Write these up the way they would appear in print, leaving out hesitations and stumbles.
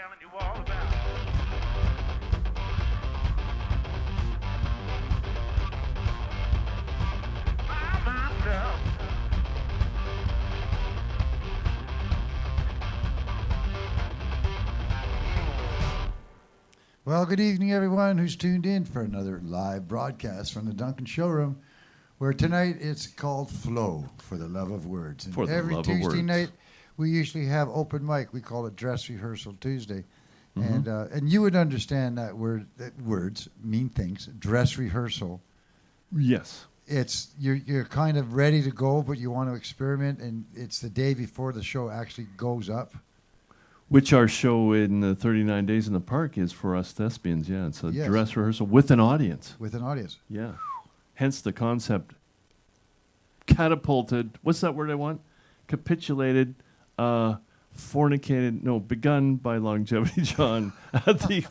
telling you all about. Myself. Well, good evening, everyone who's tuned in for another live broadcast from the Duncan Showroom, where tonight it's called Flow, for the love of words. And For the every love of Tuesday words. night, we usually have open mic. We call it Dress Rehearsal Tuesday. Mhm. And you would understand that words mean things. Dress rehearsal. Yes. It's you're kind of ready to go, but you want to experiment, and it's the day before the show actually goes up. Which our show in the 39 Days in the Park is for us thespians. Yeah, it's a Yes. dress rehearsal with an audience. With an audience. Yeah. Hence the concept. Catapulted. What's that word I want? Capitulated. Fornicated. No, begun by Longevity John at the.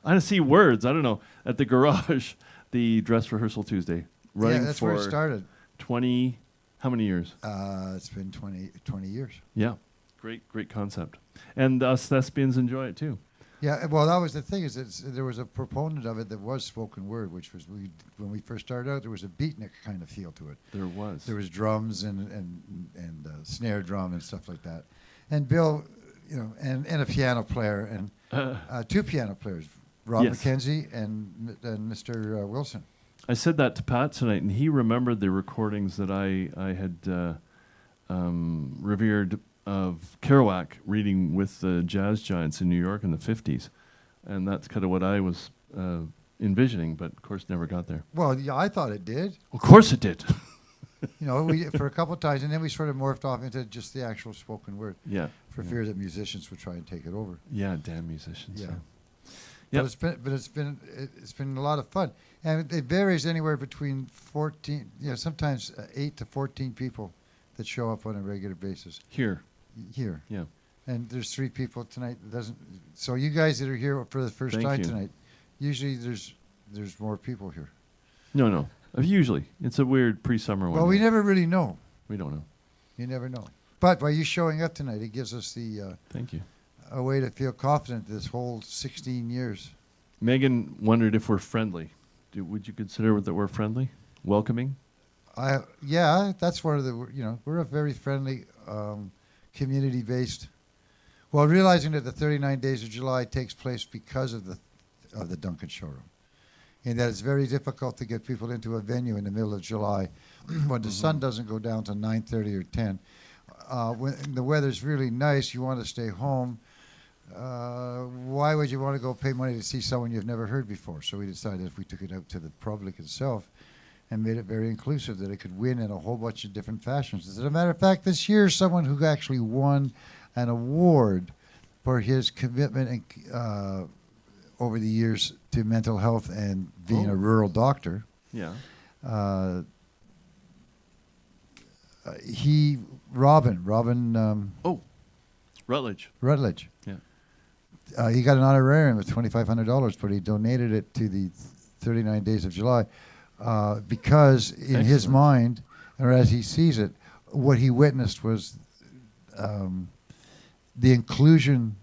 I see words. I don't know. At the garage, the dress rehearsal Tuesday. Running Yeah, that's for where it started. 20. How many years? It's been 20 years. Yeah. Great concept. And us thespians enjoy it too. Yeah, well, that was the thing. There was a proponent of it that was spoken word, which was when we first started out, there was a beatnik kind of feel to it. There was. There was drums and snare drum and stuff like that. And Bill, and a piano player and two piano players, Rob Yes. McKenzie and Mr. Wilson. I said that to Pat tonight, and he remembered the recordings that I had revered of Kerouac reading with the jazz giants in New York in the 50s. And that's kind of what I was envisioning, but of course never got there. Well, yeah, I thought it did. Of course it did. We for a couple of times, and then we sort of morphed off into just the actual spoken word Yeah. for fear that musicians would try and take it over. Yeah, damn musicians. Yeah. Yep. But it's been a lot of fun, and it varies anywhere between 14, sometimes 8 to 14 people that show up on a regular basis Here. here. Yeah. And there's 3 people tonight. That doesn't. So you guys that are here for the first Thank time you. tonight, usually there's more people here. No. Usually. It's a weird pre-summer one. Well, we never really know. We don't know. You never know. But by you showing up tonight, it gives us Thank you. a way to feel confident this whole 16 years. Megan wondered if we're friendly. Would you consider that we're friendly? Welcoming? Yeah, that's one of the, we're a very friendly, community-based. Well, realizing that the 39 Days of July takes place because of the Duncan Showroom, and that it's very difficult to get people into a venue in the middle of July when the sun doesn't go down to 9:30 or 10. When the weather's really nice, you want to stay home. Why would you want to go pay money to see someone you've never heard before? So we decided if we took it out to the public itself and made it very inclusive, that it could win in a whole bunch of different fashions. As a matter of fact, this year, someone who actually won an award for his commitment and, over the years to mental health and being a rural doctor. Yeah. Robin Rutledge. Rutledge. Yeah. He got an honorarium of $2,500, but he donated it to the 39 Days of July because in his Excellent. mind, or as he sees it, what he witnessed was the inclusion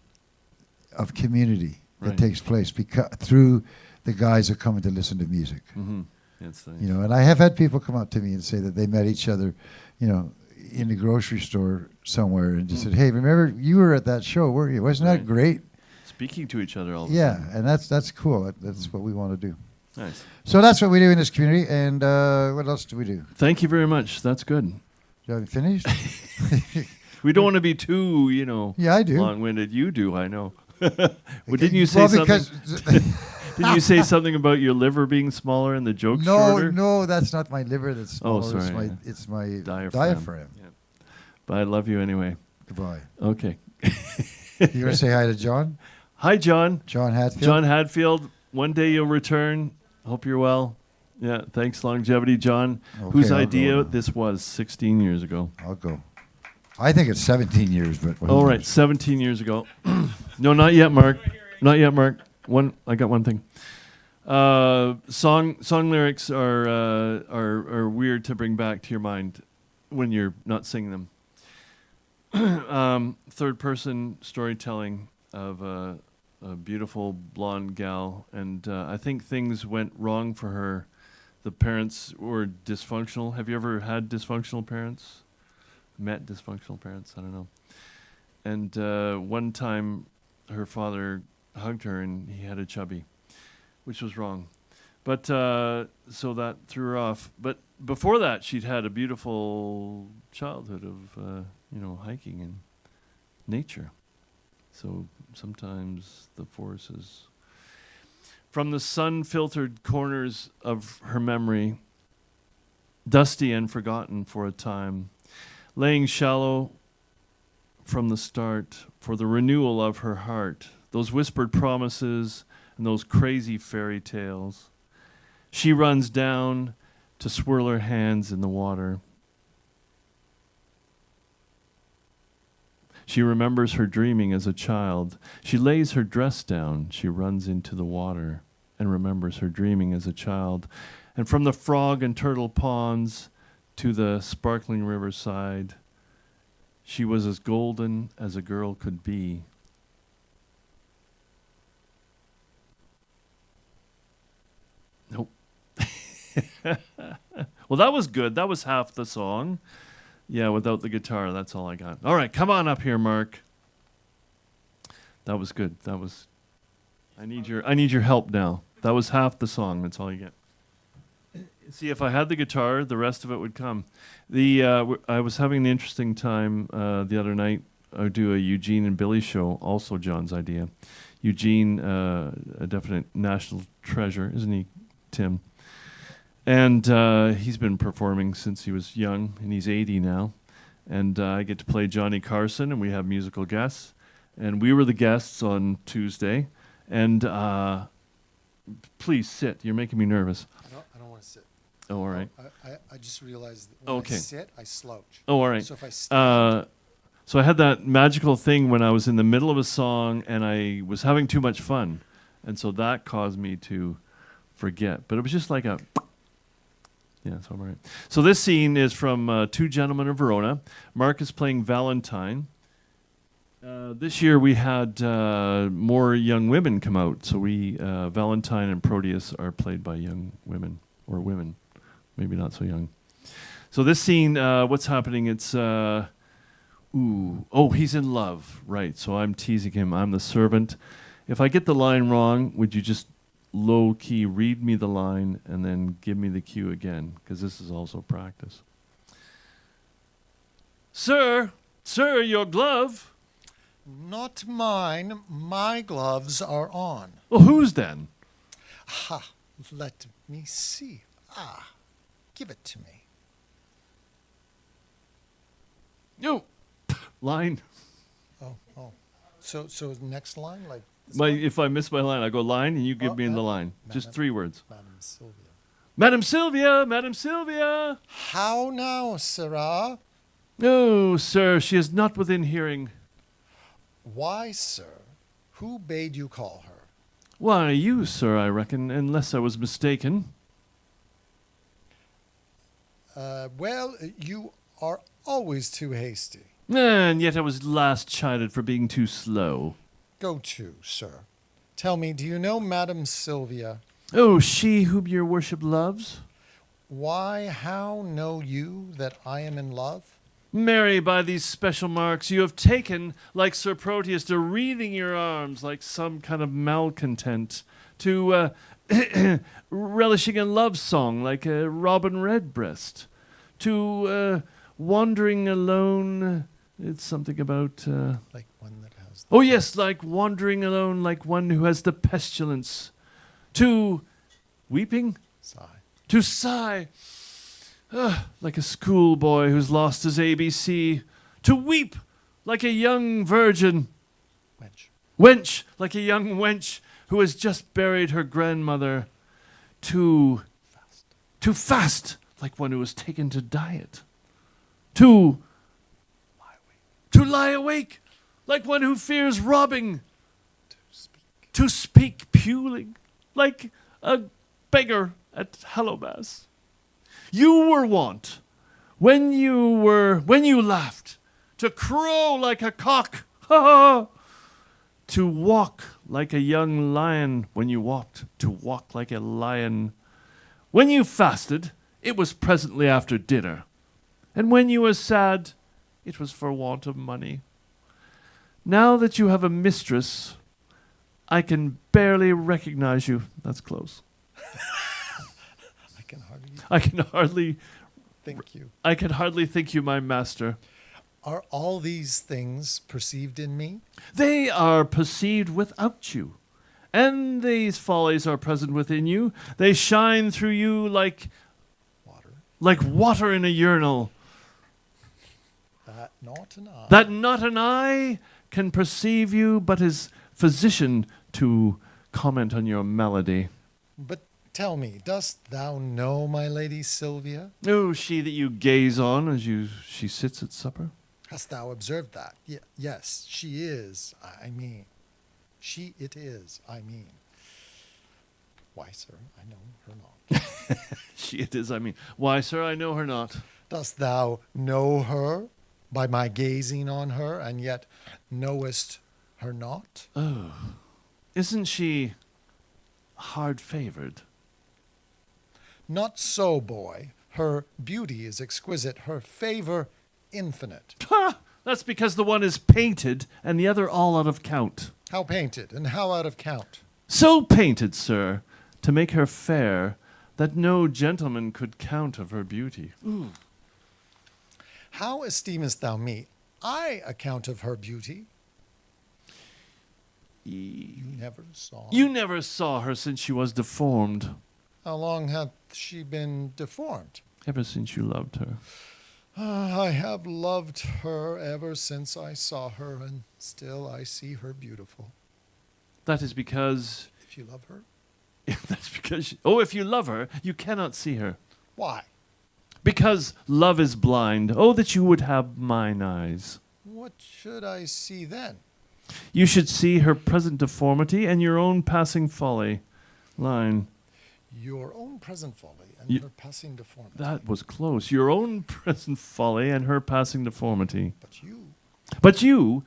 of community that Right. takes place through the guys that come in to listen to music. Mm-hmm. It's nice. And I have had people come up to me and say that they met each other, in the grocery store somewhere and just said, "Hey, remember you were at that show, weren't you? Wasn't that Right. great?" Speaking to each other all the Yeah, time. and that's cool. That's what we want to do. Nice. So that's what we do in this community. And what else do we do? Thank you very much. That's good. You haven't finished? We don't want to be too, Yeah, I do. long-winded. You do, I know. Well, Okay, didn't you say well, something? because Didn't you say something about your liver being smaller and the joke shorter? no, that's not my liver. That's Oh, smaller. sorry, It's my Diaphragm. diaphragm. Yeah. But I love you anyway. Goodbye. Okay. You want to say hi to John? Hi, John. John Hatfield. John Hadfield. One day you'll return. Hope you're well. Yeah. Thanks, Longevity John. Okay, Whose I'll idea go. this was 16 years ago. I'll go. I think it's 17 years, but who All right, knows? 17 years ago. No, not yet, Mark. Not yet, Mark. I got one thing. Song lyrics are weird to bring back to your mind when you're not singing them. Third person storytelling of a beautiful blonde gal, and I think things went wrong for her. The parents were dysfunctional. Have you ever had dysfunctional parents? Met dysfunctional parents? I don't know. And one time, her father hugged her, and he had a chubby, which was wrong. But so that threw her off. But before that, she'd had a beautiful childhood of hiking and nature. So sometimes the forces from the sun-filtered corners of her memory, dusty and forgotten for a time, laying shallow from the start for the renewal of her heart, those whispered promises and those crazy fairy tales. She runs down to swirl her hands in the water. She remembers her dreaming as a child. She lays her dress down. She runs into the water and remembers her dreaming as a child. And from the frog and turtle ponds to the sparkling riverside, she was as golden as a girl could be. Nope. Well, that was good. That was half the song. Yeah, without the guitar, that's all I got. All right, come on up here, Mark. That was good. That was. I need your help now. That was half the song. That's all you get. See, if I had the guitar, the rest of it would come. I was having an interesting time the other night. I would do a Eugene and Billy show, also John's idea. Eugene, a definite national treasure, isn't he, Tim? And he's been performing since he was young, and he's 80 now. And I get to play Johnny Carson, and we have musical guests. And we were the guests on Tuesday. And please sit. You're making me nervous. I don't want to sit. Oh, all right. I just realized that when I sit, I slouch. Oh, all right. So if I stand... So I had that magical thing when I was in the middle of a song, and I was having too much fun. And so that caused me to forget. But it was just like a... Yeah, so I'm all right. So this scene is from Two Gentlemen of Verona. Mark is playing Valentine. This year we had more young women come out. So Valentine and Proteus are played by young women, or women, maybe not so young. So this scene, what's happening? It's, he's in love, right. So I'm teasing him. I'm the servant. If I get the line wrong, would you just low-key read me the line and then give me the cue again, because this is also practice. Sir, your glove. Not mine. My gloves are on. Well, whose then? Ha! Let me see. Give it to me. You line. Oh. So next line, like. If I miss my line, I go line, and you give me the line. Just 3 words. Madam Sylvia. Madam Sylvia, Madam Sylvia. How now, sirrah? No, sir, she is not within hearing. Why, sir? Who bade you call her? Why, you, sir, I reckon, unless I was mistaken. Well, you are always too hasty. And yet I was last chided for being too slow. Go to, sir. Tell me, do you know Madam Sylvia? Oh, she whom your worship loves? Why, how know you that I am in love? Marry, by these special marks you have taken, like Sir Proteus, to wreathing your arms like some kind of malcontent, to relishing a love song like a robin redbreast, to wandering alone. It's something about... Like one that has... Oh, yes, like wandering alone, like one who has the pestilence. To weeping? Sigh. To sigh. Like a schoolboy who's lost his ABC. To weep like a young virgin. Wench. Wench, like a young wench who has just buried her grandmother. To fast, like one who has taken to diet. To lie awake, like one who fears robbing. To speak puling, like a beggar at Hallowmass. You were wont, when you laughed, to crow like a cock, to walk like a young lion. When you walked, to walk like a lion. When you fasted, it was presently after dinner. And when you were sad, it was for want of money. Now that you have a mistress, I can barely recognize you. That's close. I can hardly I can hardly think you my master. Are all these things perceived in me? They are perceived without you. And these follies are present within you. They shine through you like water in a urinal. That not an eye can perceive you, but is physician to comment on your malady. But tell me, dost thou know my lady Sylvia? Oh, she that you gaze on as she sits at supper? Hast thou observed that? Yes, she is. I mean, she it is. I mean. Why, sir, I know her not. She it is, I mean. Why, sir, I know her not. Dost thou know her by my gazing on her, and yet knowest her not? Oh, isn't she hard-favored? Not so, boy. Her beauty is exquisite, her favor infinite. Ha! That's because the one is painted and the other all out of count. How painted, and how out of count? So painted, sir, to make her fair, that no gentleman could count of her beauty. Ooh. How esteemest thou me? I account of her beauty. You never saw her since she was deformed. How long hath she been deformed? Ever since you loved her. I have loved her ever since I saw her, and still I see her beautiful. That is because... If you love her? That's because... if you love her, you cannot see her. Why? Because love is blind. Oh, that you would have mine eyes. What should I see then? You should see her present deformity and your own passing folly. Line. Your own present folly and her passing deformity. That was close. Your own present folly and her passing deformity. But you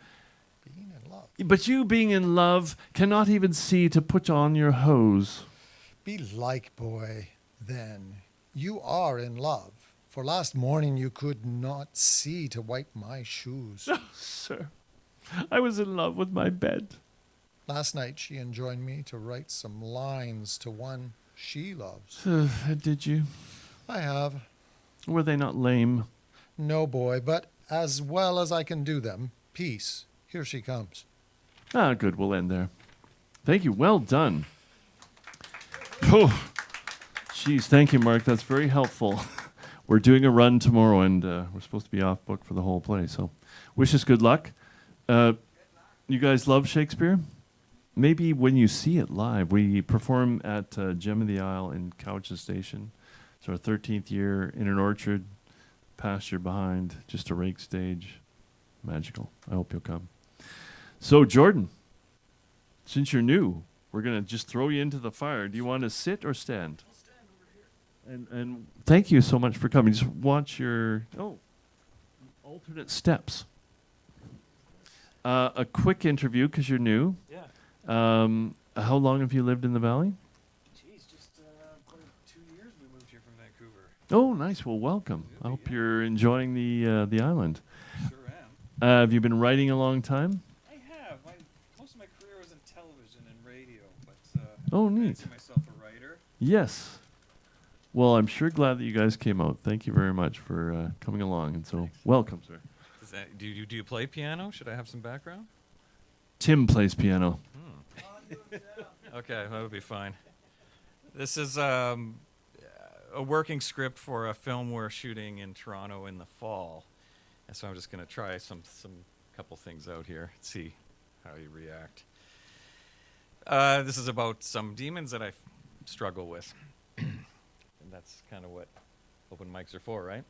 being in love cannot even see to put on your hose. Belike, boy, then, you are in love. For last morning you could not see to wipe my shoes. Oh, sir, I was in love with my bed. Last night she enjoined me to write some lines to one she loves. Did you? I have. Were they not lame? No, boy, but as well as I can do them. Peace. Here she comes. Ah, good. We'll end there. Thank you. Well done. Oh, geez. Thank you, Mark. That's very helpful. We're doing a run tomorrow, and we're supposed to be off book for the whole play. So, wish us good luck. You guys love Shakespeare? Maybe when you see it live, we perform at Gem of the Isle in Cowichan Station. It's our 13th year in an orchard, pasture behind, just a rake stage. Magical. I hope you'll come. So, Jordan, since you're new, we're going to just throw you into the fire. Do you want to sit or stand? I'll stand over here. And thank you so much for coming. Just watch your alternate steps. A quick interview because you're new. Yeah. How long have you lived in the Valley? Geez, just about 2 years we moved here from Vancouver. Oh, nice. Well, welcome. I hope you're enjoying the island. Sure am. Have you been writing a long time? I have. Most of my career was in television and radio, but Oh, I neat. fancy myself a writer. Yes. Well, I'm sure glad that you guys came out. Thank you very much for coming along. And so, welcome, sir. Do you play piano? Should I have some background? Tim plays piano. Okay, that would be fine. This is a working script for a film we're shooting in Toronto in the fall. And so I'm just going to try some couple things out here, see how you react. This is about some demons that I struggle with. And that's kind of what open mics are for, right?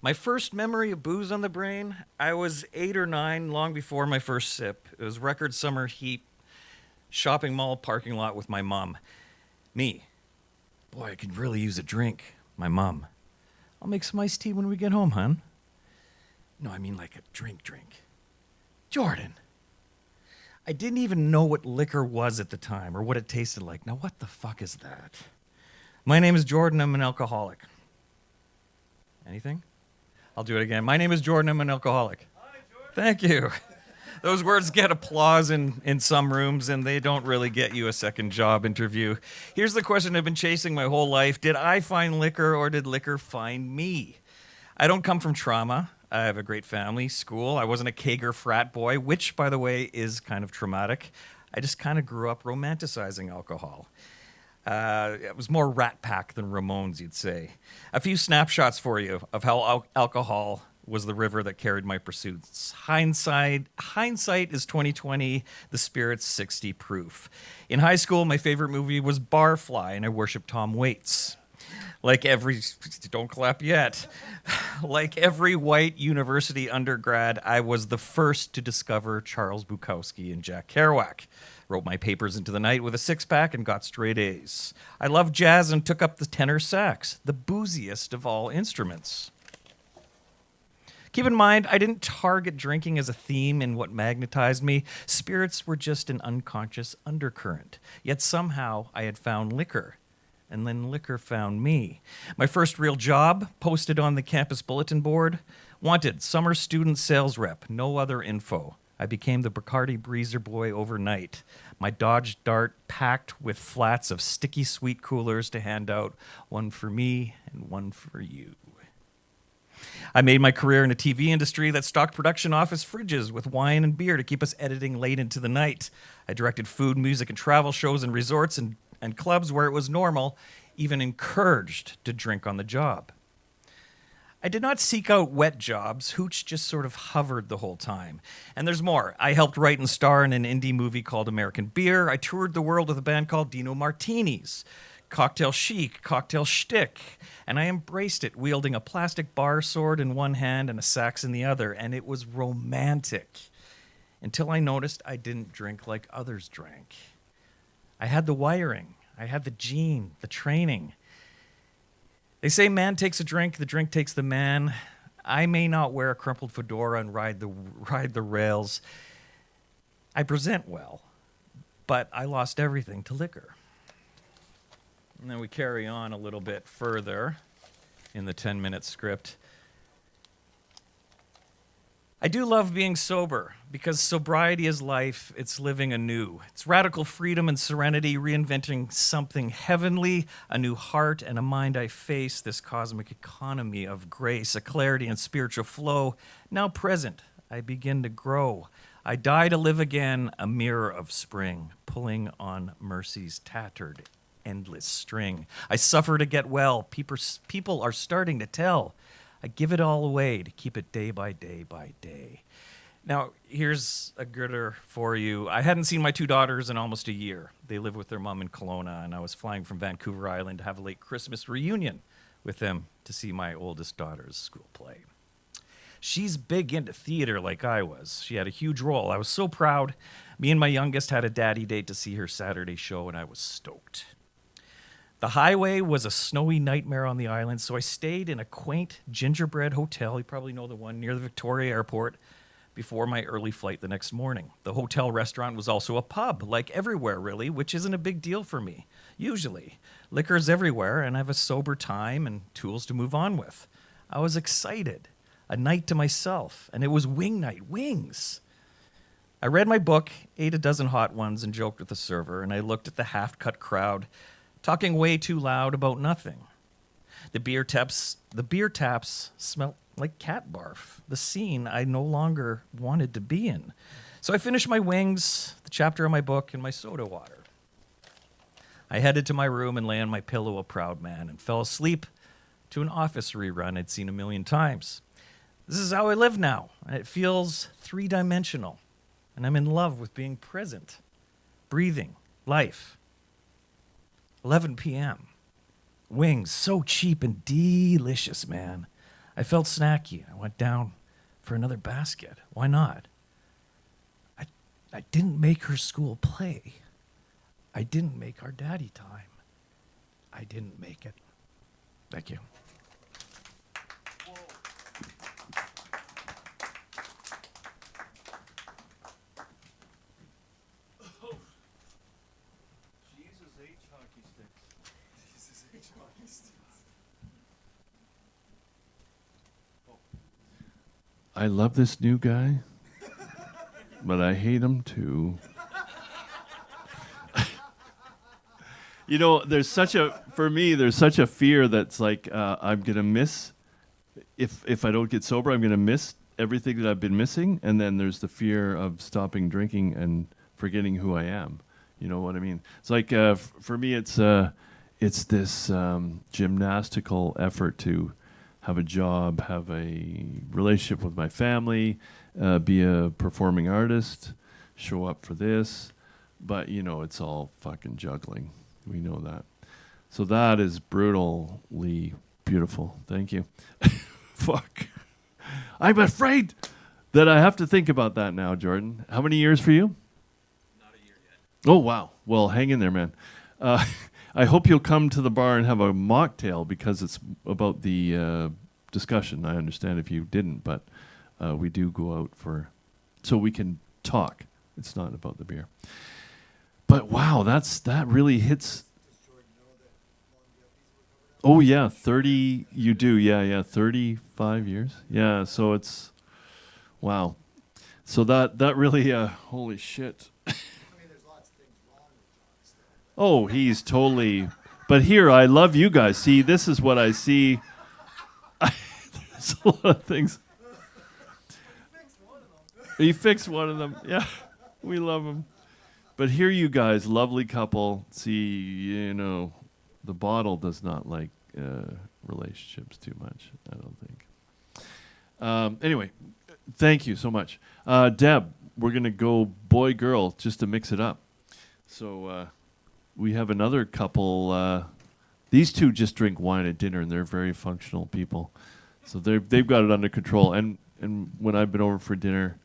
My first memory of booze on the brain, I was 8 or 9, long before my first sip. It was record summer heat, shopping mall parking lot with my mom. Me, boy, I could really use a drink. My mom, I'll make some iced tea when we get home, hon. No, I mean like a drink. Jordan, I didn't even know what liquor was at the time or what it tasted like. Now, what the fuck is that? My name is Jordan. I'm an alcoholic. Anything? I'll do it again. My name is Jordan. I'm an alcoholic. Hi, Jordan. Thank you. Those words get applause in some rooms, and they don't really get you a second job interview. Here's the question I've been chasing my whole life. Did I find liquor, or did liquor find me? I don't come from trauma. I have a great family, school. I wasn't a Kager frat boy, which, by the way, is kind of traumatic. I just kind of grew up romanticizing alcohol. It was more Rat Pack than Ramones, you'd say. A few snapshots for you of how alcohol was the river that carried my pursuits. Hindsight is 2020. The spirit's 60 proof. In high school, my favorite movie was Barfly, and I worshipped Tom Waits. Don't clap yet. Like every white university undergrad, I was the first to discover Charles Bukowski and Jack Kerouac. Wrote my papers into the night with a six-pack and got straight A's. I loved jazz and took up the tenor sax, the booziest of all instruments. Keep in mind, I didn't target drinking as a theme in what magnetized me. Spirits were just an unconscious undercurrent. Yet somehow I had found liquor, and then liquor found me. My first real job, posted on the campus bulletin board, wanted summer student sales rep, no other info. I became the Bacardi Breezer boy overnight. My Dodge Dart packed with flats of sticky sweet coolers to hand out, one for me and one for you. I made my career in a TV industry that stocked production office fridges with wine and beer to keep us editing late into the night. I directed food, music, and travel shows in resorts and clubs where it was normal, even encouraged to drink on the job. I did not seek out wet jobs. Hooch just sort of hovered the whole time. And there's more. I helped write and star in an indie movie called American Beer. I toured the world with a band called Dino Martinis. Cocktail chic, cocktail shtick, and I embraced it, wielding a plastic bar sword in one hand and a sax in the other, and it was romantic. Until I noticed I didn't drink like others drank. I had the wiring, I had the gene, the training. They say man takes a drink, the drink takes the man. I may not wear a crumpled fedora and ride the rails. I present well, but I lost everything to liquor. And then we carry on a little bit further in the 10-minute script. I do love being sober because sobriety is life. It's living anew. It's radical freedom and serenity, reinventing something heavenly, a new heart and a mind I face, this cosmic economy of grace, a clarity and spiritual flow. Now present, I begin to grow. I die to live again, a mirror of spring, pulling on mercy's tattered endless string. I suffer to get well. People are starting to tell. I give it all away to keep it day by day by day. Now, here's a gooder for you. I hadn't seen my two daughters in almost a year. They live with their mom in Kelowna, and I was flying from Vancouver Island to have a late Christmas reunion with them to see my oldest daughter's school play. She's big into theater like I was. She had a huge role. I was so proud. Me and my youngest had a daddy date to see her Saturday show, and I was stoked. The highway was a snowy nightmare on the island, so I stayed in a quaint gingerbread hotel, you probably know the one near the Victoria Airport, before my early flight the next morning. The hotel restaurant was also a pub, like everywhere really, which isn't a big deal for me, usually. Liquor's everywhere, and I have a sober time and tools to move on with. I was excited, a night to myself, and it was wing night, wings. I read my book, ate a dozen hot ones, and joked with the server, and I looked at the half-cut crowd, talking way too loud about nothing. The beer taps smelled like cat barf, the scene I no longer wanted to be in. So I finished my wings, the chapter of my book, and my soda water. I headed to my room and lay on my pillow a proud man and fell asleep to an Office rerun I'd seen a million times. This is how I live now, and it feels three-dimensional, and I'm in love with being present, breathing, life. 11 p.m. Wings, so cheap and delicious, man. I felt snacky. I went down for another basket. Why not? I didn't make her school play. I didn't make our daddy time. I didn't make it. Thank you. I love this new guy, but I hate him too. You know, there's such a fear that's like I'm gonna miss if I don't get sober, I'm gonna miss everything that I've been missing, and then there's the fear of stopping drinking and forgetting who I am. You know what I mean? It's like for me, it's this gymnastical effort to have a job, have a relationship with my family, be a performing artist, show up for this, but you know, it's all fucking juggling. We know that. So that is brutally beautiful. Thank you. Fuck. I'm afraid that I have to think about that now, Jordan. How many years for you? Not a year yet. Oh, wow. Well, hang in there, man. I hope you'll come to the bar and have a mocktail because it's about the discussion. I understand if you didn't, but we do go out so we can talk. It's not about the beer. But wow, that really hits. Oh yeah, 30. You do, yeah, 35 years. Yeah, so it's wow. So that really, holy shit. Oh, he's totally. But here, I love you guys. See, this is what I see. There's a lot of things. He fixed one of them. Yeah, we love him. But here you guys, lovely couple. See, you know, the bottle does not like relationships too much, I don't think. Anyway, thank you so much. Deb, we're going to go boy-girl just to mix it up. So we have another couple. These two just drink wine at dinner, and they're very functional people. So they've got it under control. And when I've been over for dinner,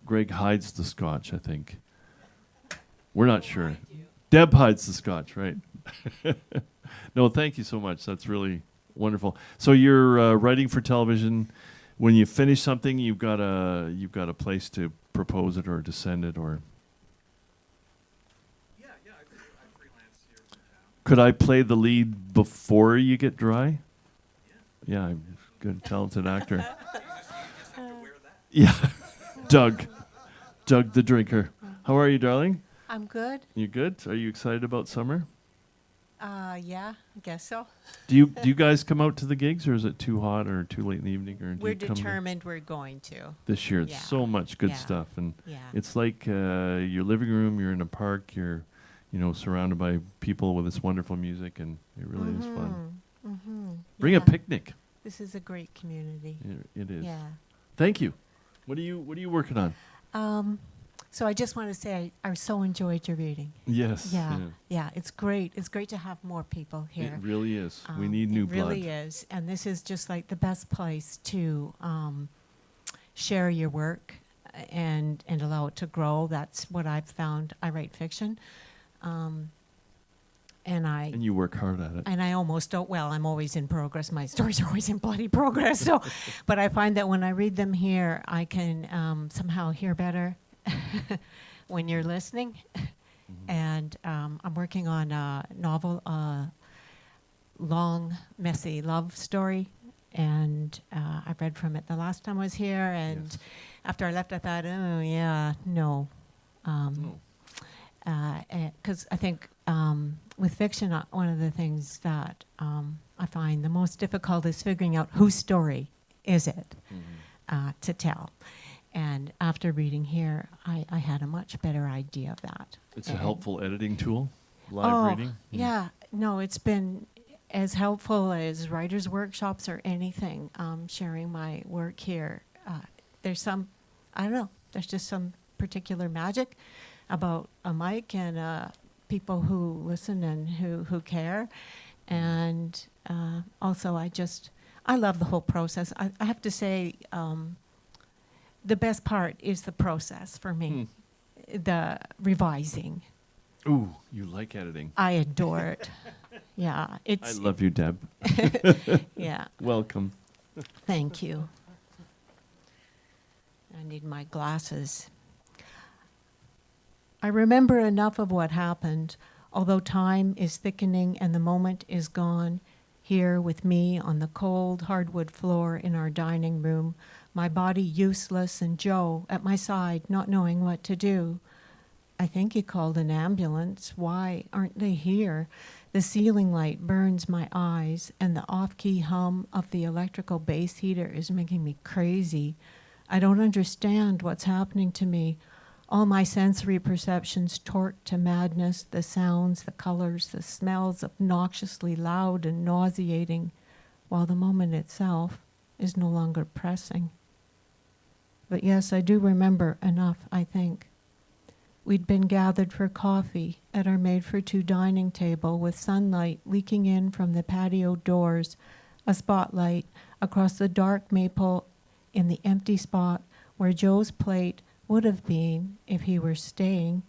Greg hides the scotch, I think. We're not sure. Deb hides the scotch, right? No, thank you so much. That's really wonderful. So you're writing for television. When you finish something, you've got a place to propose it or to send it, or. Yeah, I freelance here from town. Could I play the lead before you get dry? Yeah, I'm a good, talented actor. You just have to wear that. Yeah, Doug the drinker. How are you, darling? I'm good. You good? Are you excited about summer? Yeah, I guess so. Do you guys come out to the gigs, or is it too hot or too late in the evening, or do We're you come determined we're going to. this year? Yeah. So much good Yeah. stuff, and Yeah. it's like your living room. You're in a park. You're, surrounded by people with this wonderful music, and it really is fun. Mm-hmm. Bring a picnic. This is a great community. It is. Yeah. Thank you. What are you working on? So I just want to say I so enjoyed your reading. Yes. Yeah, it's great. It's great to have more people here. It really is. We need new blood. It really is. And this is just like the best place to share your work and allow it to grow. That's what I've found. I write fiction. And you work hard at it. I almost don't. Well, I'm always in progress. My stories are always in bloody progress. So, but I find that when I read them here, I can somehow hear better when you're listening. And I'm working on a novel, long, messy love story. And I read from it the last time I was here. And Yes. after I left, I thought, oh yeah, no. Because I think with fiction, one of the things that I find the most difficult is figuring out whose story is it to tell. And after reading here, I had a much better idea of that. It's a helpful editing tool. Live reading. Yeah, no, it's been as helpful as writers' workshops or anything. Sharing my work here, there's there's just some particular magic about a mic and people who listen and who care. And also, I love the whole process. I have to say, the best part is the process for me, the revising. Ooh, you like editing. I adore it. Yeah, I love you, Deb. Yeah, Welcome. thank you. I need my glasses. I remember enough of what happened, although time is thickening and the moment is gone. Here with me on the cold hardwood floor in our dining room, my body useless, and Joe at my side, not knowing what to do. I think he called an ambulance. Why aren't they here? The ceiling light burns my eyes, and the off-key hum of the electrical base heater is making me crazy. I don't understand what's happening to me. All my sensory perceptions torqued to madness, the sounds, the colors, the smells obnoxiously loud and nauseating, while the moment itself is no longer pressing. But yes, I do remember enough, I think. We'd been gathered for coffee at our made-for-two dining table with sunlight leaking in from the patio doors, a spotlight across the dark maple in the empty spot where Joe's plate would have been if he were staying.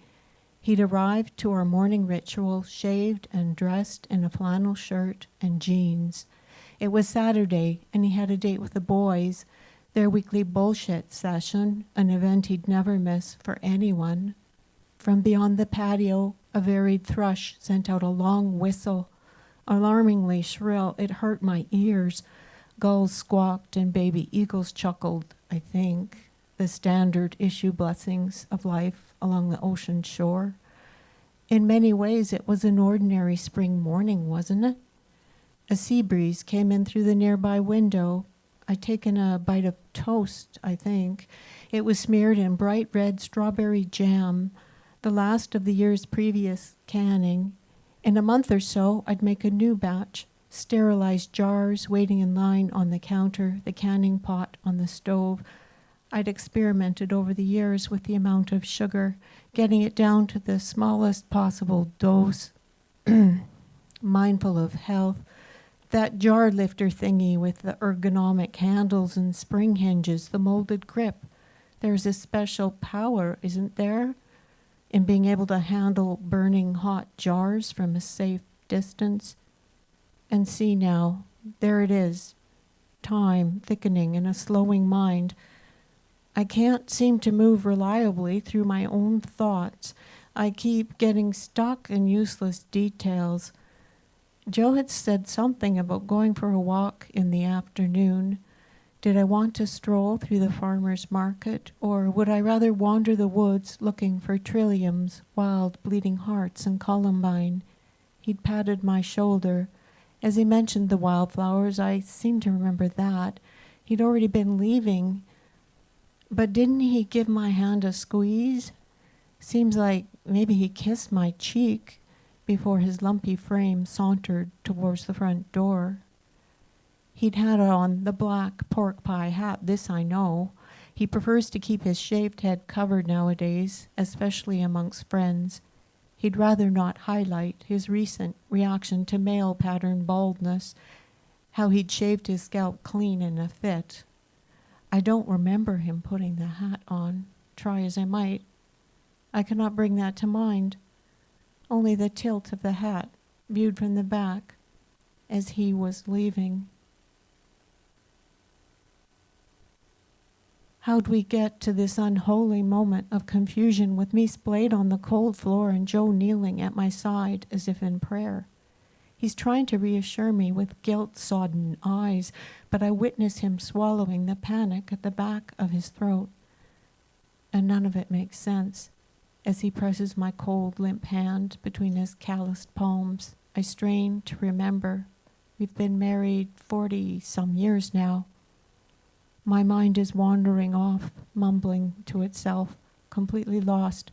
He'd arrived to our morning ritual shaved and dressed in a flannel shirt and jeans. It was Saturday, and he had a date with the boys, their weekly bullshit session, an event he'd never miss for anyone. From beyond the patio, a varied thrush sent out a long whistle, alarmingly shrill. It hurt my ears. Gulls squawked and baby eagles chuckled, I think, the standard issue blessings of life along the ocean shore. In many ways, it was an ordinary spring morning, wasn't it? A sea breeze came in through the nearby window. I'd taken a bite of toast, I think. It was smeared in bright red strawberry jam, the last of the year's previous canning. In a month or so, I'd make a new batch, sterilized jars waiting in line on the counter, the canning pot on the stove. I'd experimented over the years with the amount of sugar, getting it down to the smallest possible dose, mindful of health. That jar lifter thingy with the ergonomic handles and spring hinges, the molded grip. There's a special power, isn't there, in being able to handle burning hot jars from a safe distance. And see now, there it is, time thickening in a slowing mind. I can't seem to move reliably through my own thoughts. I keep getting stuck in useless details. Joe had said something about going for a walk in the afternoon. Did I want to stroll through the farmer's market, or would I rather wander the woods looking for trilliums, wild bleeding hearts, and columbine? He'd patted my shoulder. As he mentioned the wildflowers, I seem to remember that. He'd already been leaving. But didn't he give my hand a squeeze? Seems like maybe he kissed my cheek before his lumpy frame sauntered towards the front door. He'd had on the black pork pie hat, this I know. He prefers to keep his shaved head covered nowadays, especially amongst friends. He'd rather not highlight his recent reaction to male pattern baldness, how he'd shaved his scalp clean in a fit. I don't remember him putting the hat on, try as I might. I cannot bring that to mind. Only the tilt of the hat, viewed from the back, as he was leaving. How'd we get to this unholy moment of confusion with me splayed on the cold floor and Joe kneeling at my side as if in prayer? He's trying to reassure me with guilt-sodden eyes, but I witness him swallowing the panic at the back of his throat. And none of it makes sense. As he presses my cold, limp hand between his calloused palms, I strain to remember. We've been married 40-some years now. My mind is wandering off, mumbling to itself, completely lost.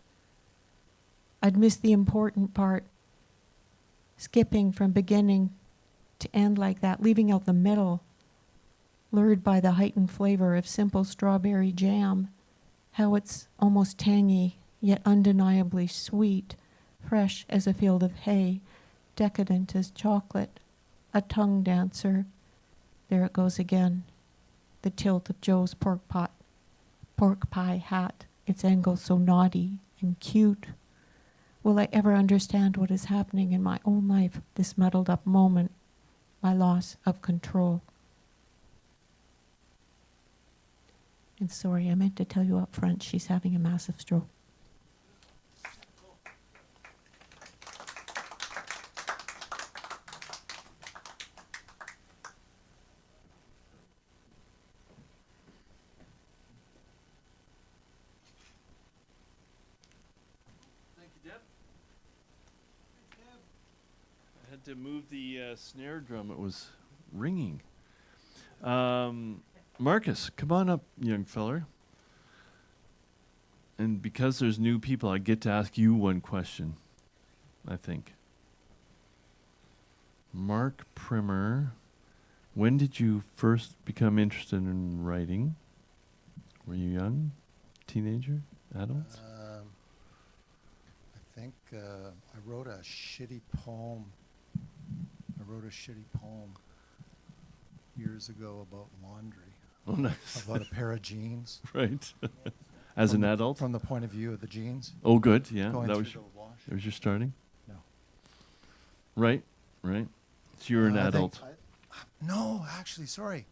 I'd missed the important part, skipping from beginning to end like that, leaving out the middle, lured by the heightened flavor of simple strawberry jam, how it's almost tangy, yet undeniably sweet, fresh as a field of hay, decadent as chocolate, a tongue dancer. There it goes again. The tilt of Joe's pork pie hat, its angle so naughty and cute. Will I ever understand what is happening in my own life, this muddled up moment, my loss of control? And sorry, I meant to tell you up front, she's having a massive stroke. I had to move the snare drum. It was ringing. Marcus, come on up, young feller. And because there's new people, I get to ask you one question, I think. Mark Primer, when did you first become interested in writing? Were you young? Teenager? Adult? I think I wrote a shitty poem. Years ago about laundry, Oh, nice. about a pair of jeans. Right. As From an the- adult? From the point of view of the jeans. Oh, good. Yeah. Going That through was, the wash. that was your starting? No. Right. Right. So you're an I think adult. No, actually, sorry.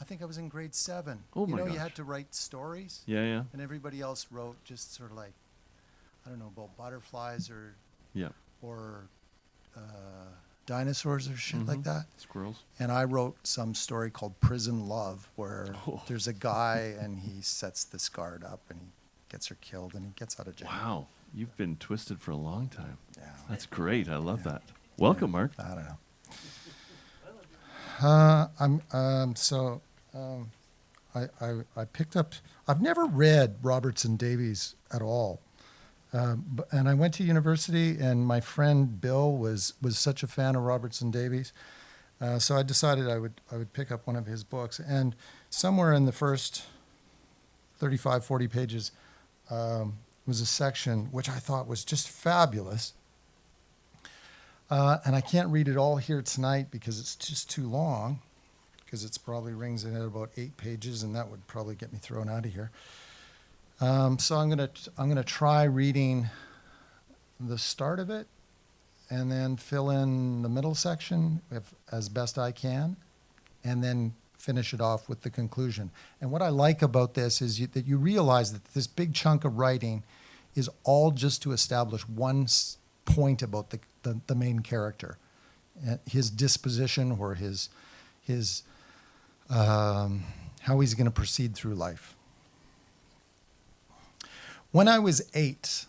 I think I was in grade 7. Oh, you my know, you gosh. had to write stories, Yeah, yeah. and everybody else wrote just sort of like, I don't know, about butterflies Yeah. or dinosaurs or shit like Mhm. that. Squirrels. And I wrote some story called Prison Love, where Oh. there's a guy and he sets this guard up and he gets her killed and he gets out of jail. Wow. You've been twisted for a long time. Yeah. That's great. I love Yeah. that. Welcome, Mark. I don't know. I picked up. I've never read Robertson Davies at all, and I went to university, and my friend Bill was such a fan of Robertson Davies, so I decided I would pick up one of his books. And somewhere in the first 35, 40 pages was a section which I thought was just fabulous. And I can't read it all here tonight because it's just too long, because it's probably rings in at about 8 pages, and that would probably get me thrown out of here. So I'm gonna try reading the start of it, and then fill in the middle section as best I can, and then finish it off with the conclusion. And what I like about this is that you realize that this big chunk of writing is all just to establish one point about the main character, his disposition, or his how he's going to proceed through life. When I was 8,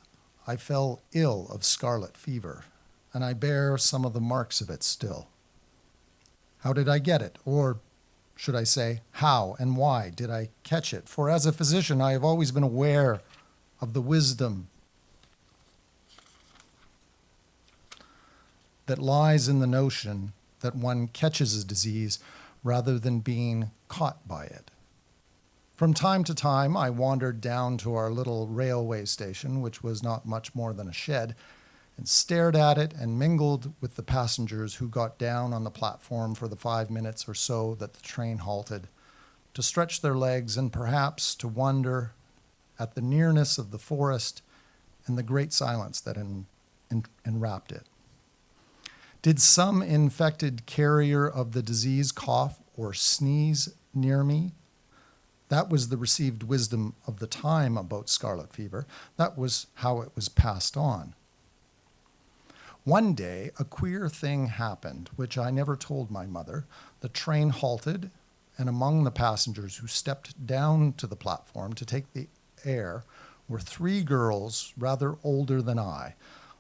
I fell ill of scarlet fever, and I bear some of the marks of it still. How did I get it? Or should I say, how and why did I catch it? For as a physician, I have always been aware of the wisdom that lies in the notion that one catches a disease rather than being caught by it. From time to time, I wandered down to our little railway station, which was not much more than a shed, and stared at it and mingled with the passengers who got down on the platform for the 5 minutes or so that the train halted, to stretch their legs and perhaps to wonder at the nearness of the forest and the great silence that enwrapped it. Did some infected carrier of the disease cough or sneeze near me? That was the received wisdom of the time about scarlet fever. That was how it was passed on. One day, a queer thing happened, which I never told my mother. The train halted, and among the passengers who stepped down to the platform to take the air were 3 girls rather older than I,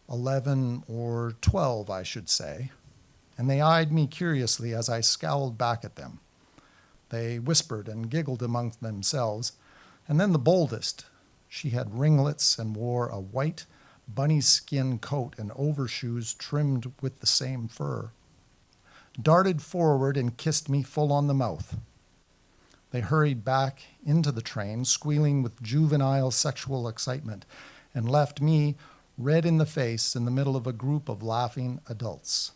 11 or 12, I should say, and they eyed me curiously as I scowled back at them. They whispered and giggled among themselves, and then the boldest, she had ringlets and wore a white bunny skin coat and overshoes trimmed with the same fur, darted forward and kissed me full on the mouth. They hurried back into the train, squealing with juvenile sexual excitement, and left me red in the face in the middle of a group of laughing adults.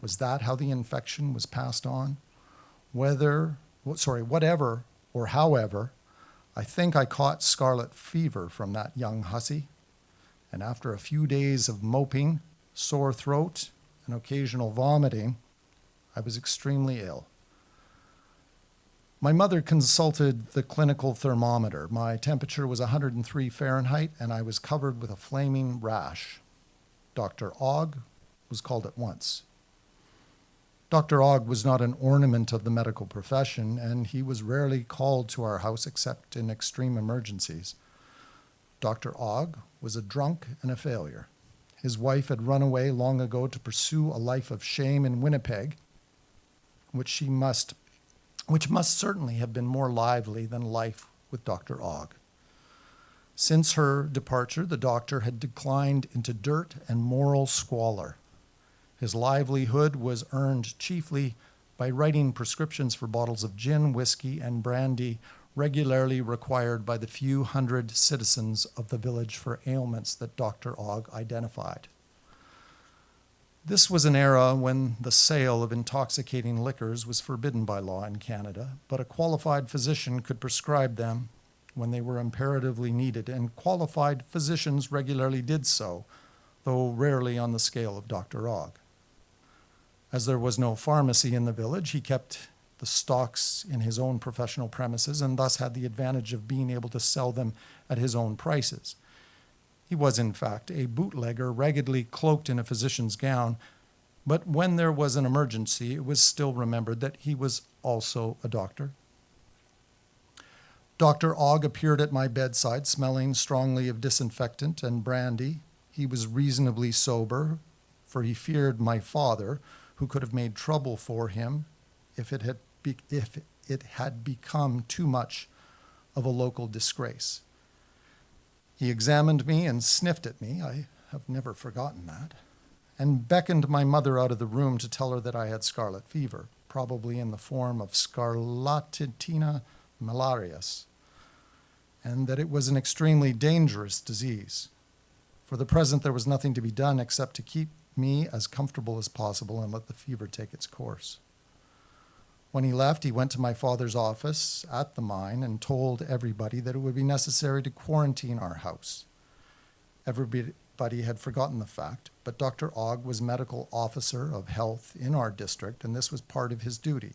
Was that how the infection was passed on? Whatever or however, I think I caught scarlet fever from that young hussy, and after a few days of moping, sore throat, and occasional vomiting, I was extremely ill. My mother consulted the clinical thermometer. My temperature was 103 Fahrenheit, and I was covered with a flaming rash. Dr. Ogg was called at once. Dr. Ogg was not an ornament of the medical profession, and he was rarely called to our house except in extreme emergencies. Dr. Ogg was a drunk and a failure. His wife had run away long ago to pursue a life of shame in Winnipeg, which must certainly have been more lively than life with Dr. Ogg. Since her departure, the doctor had declined into dirt and moral squalor. His livelihood was earned chiefly by writing prescriptions for bottles of gin, whiskey, and brandy regularly required by the few hundred citizens of the village for ailments that Dr. Ogg identified. This was an era when the sale of intoxicating liquors was forbidden by law in Canada, but a qualified physician could prescribe them when they were imperatively needed, and qualified physicians regularly did so, though rarely on the scale of Dr. Ogg. As there was no pharmacy in the village, he kept the stocks in his own professional premises and thus had the advantage of being able to sell them at his own prices. He was, in fact, a bootlegger raggedly cloaked in a physician's gown, but when there was an emergency, it was still remembered that he was also a doctor. Dr. Ogg appeared at my bedside smelling strongly of disinfectant and brandy. He was reasonably sober, for he feared my father, who could have made trouble for him if it had become too much of a local disgrace. He examined me and sniffed at me, I have never forgotten that, and beckoned my mother out of the room to tell her that I had scarlet fever, probably in the form of scarlatina malarius, and that it was an extremely dangerous disease. For the present, there was nothing to be done except to keep me as comfortable as possible and let the fever take its course. When he left, he went to my father's office at the mine and told everybody that it would be necessary to quarantine our house. Everybody had forgotten the fact, but Dr. Ogg was medical officer of health in our district, and this was part of his duty.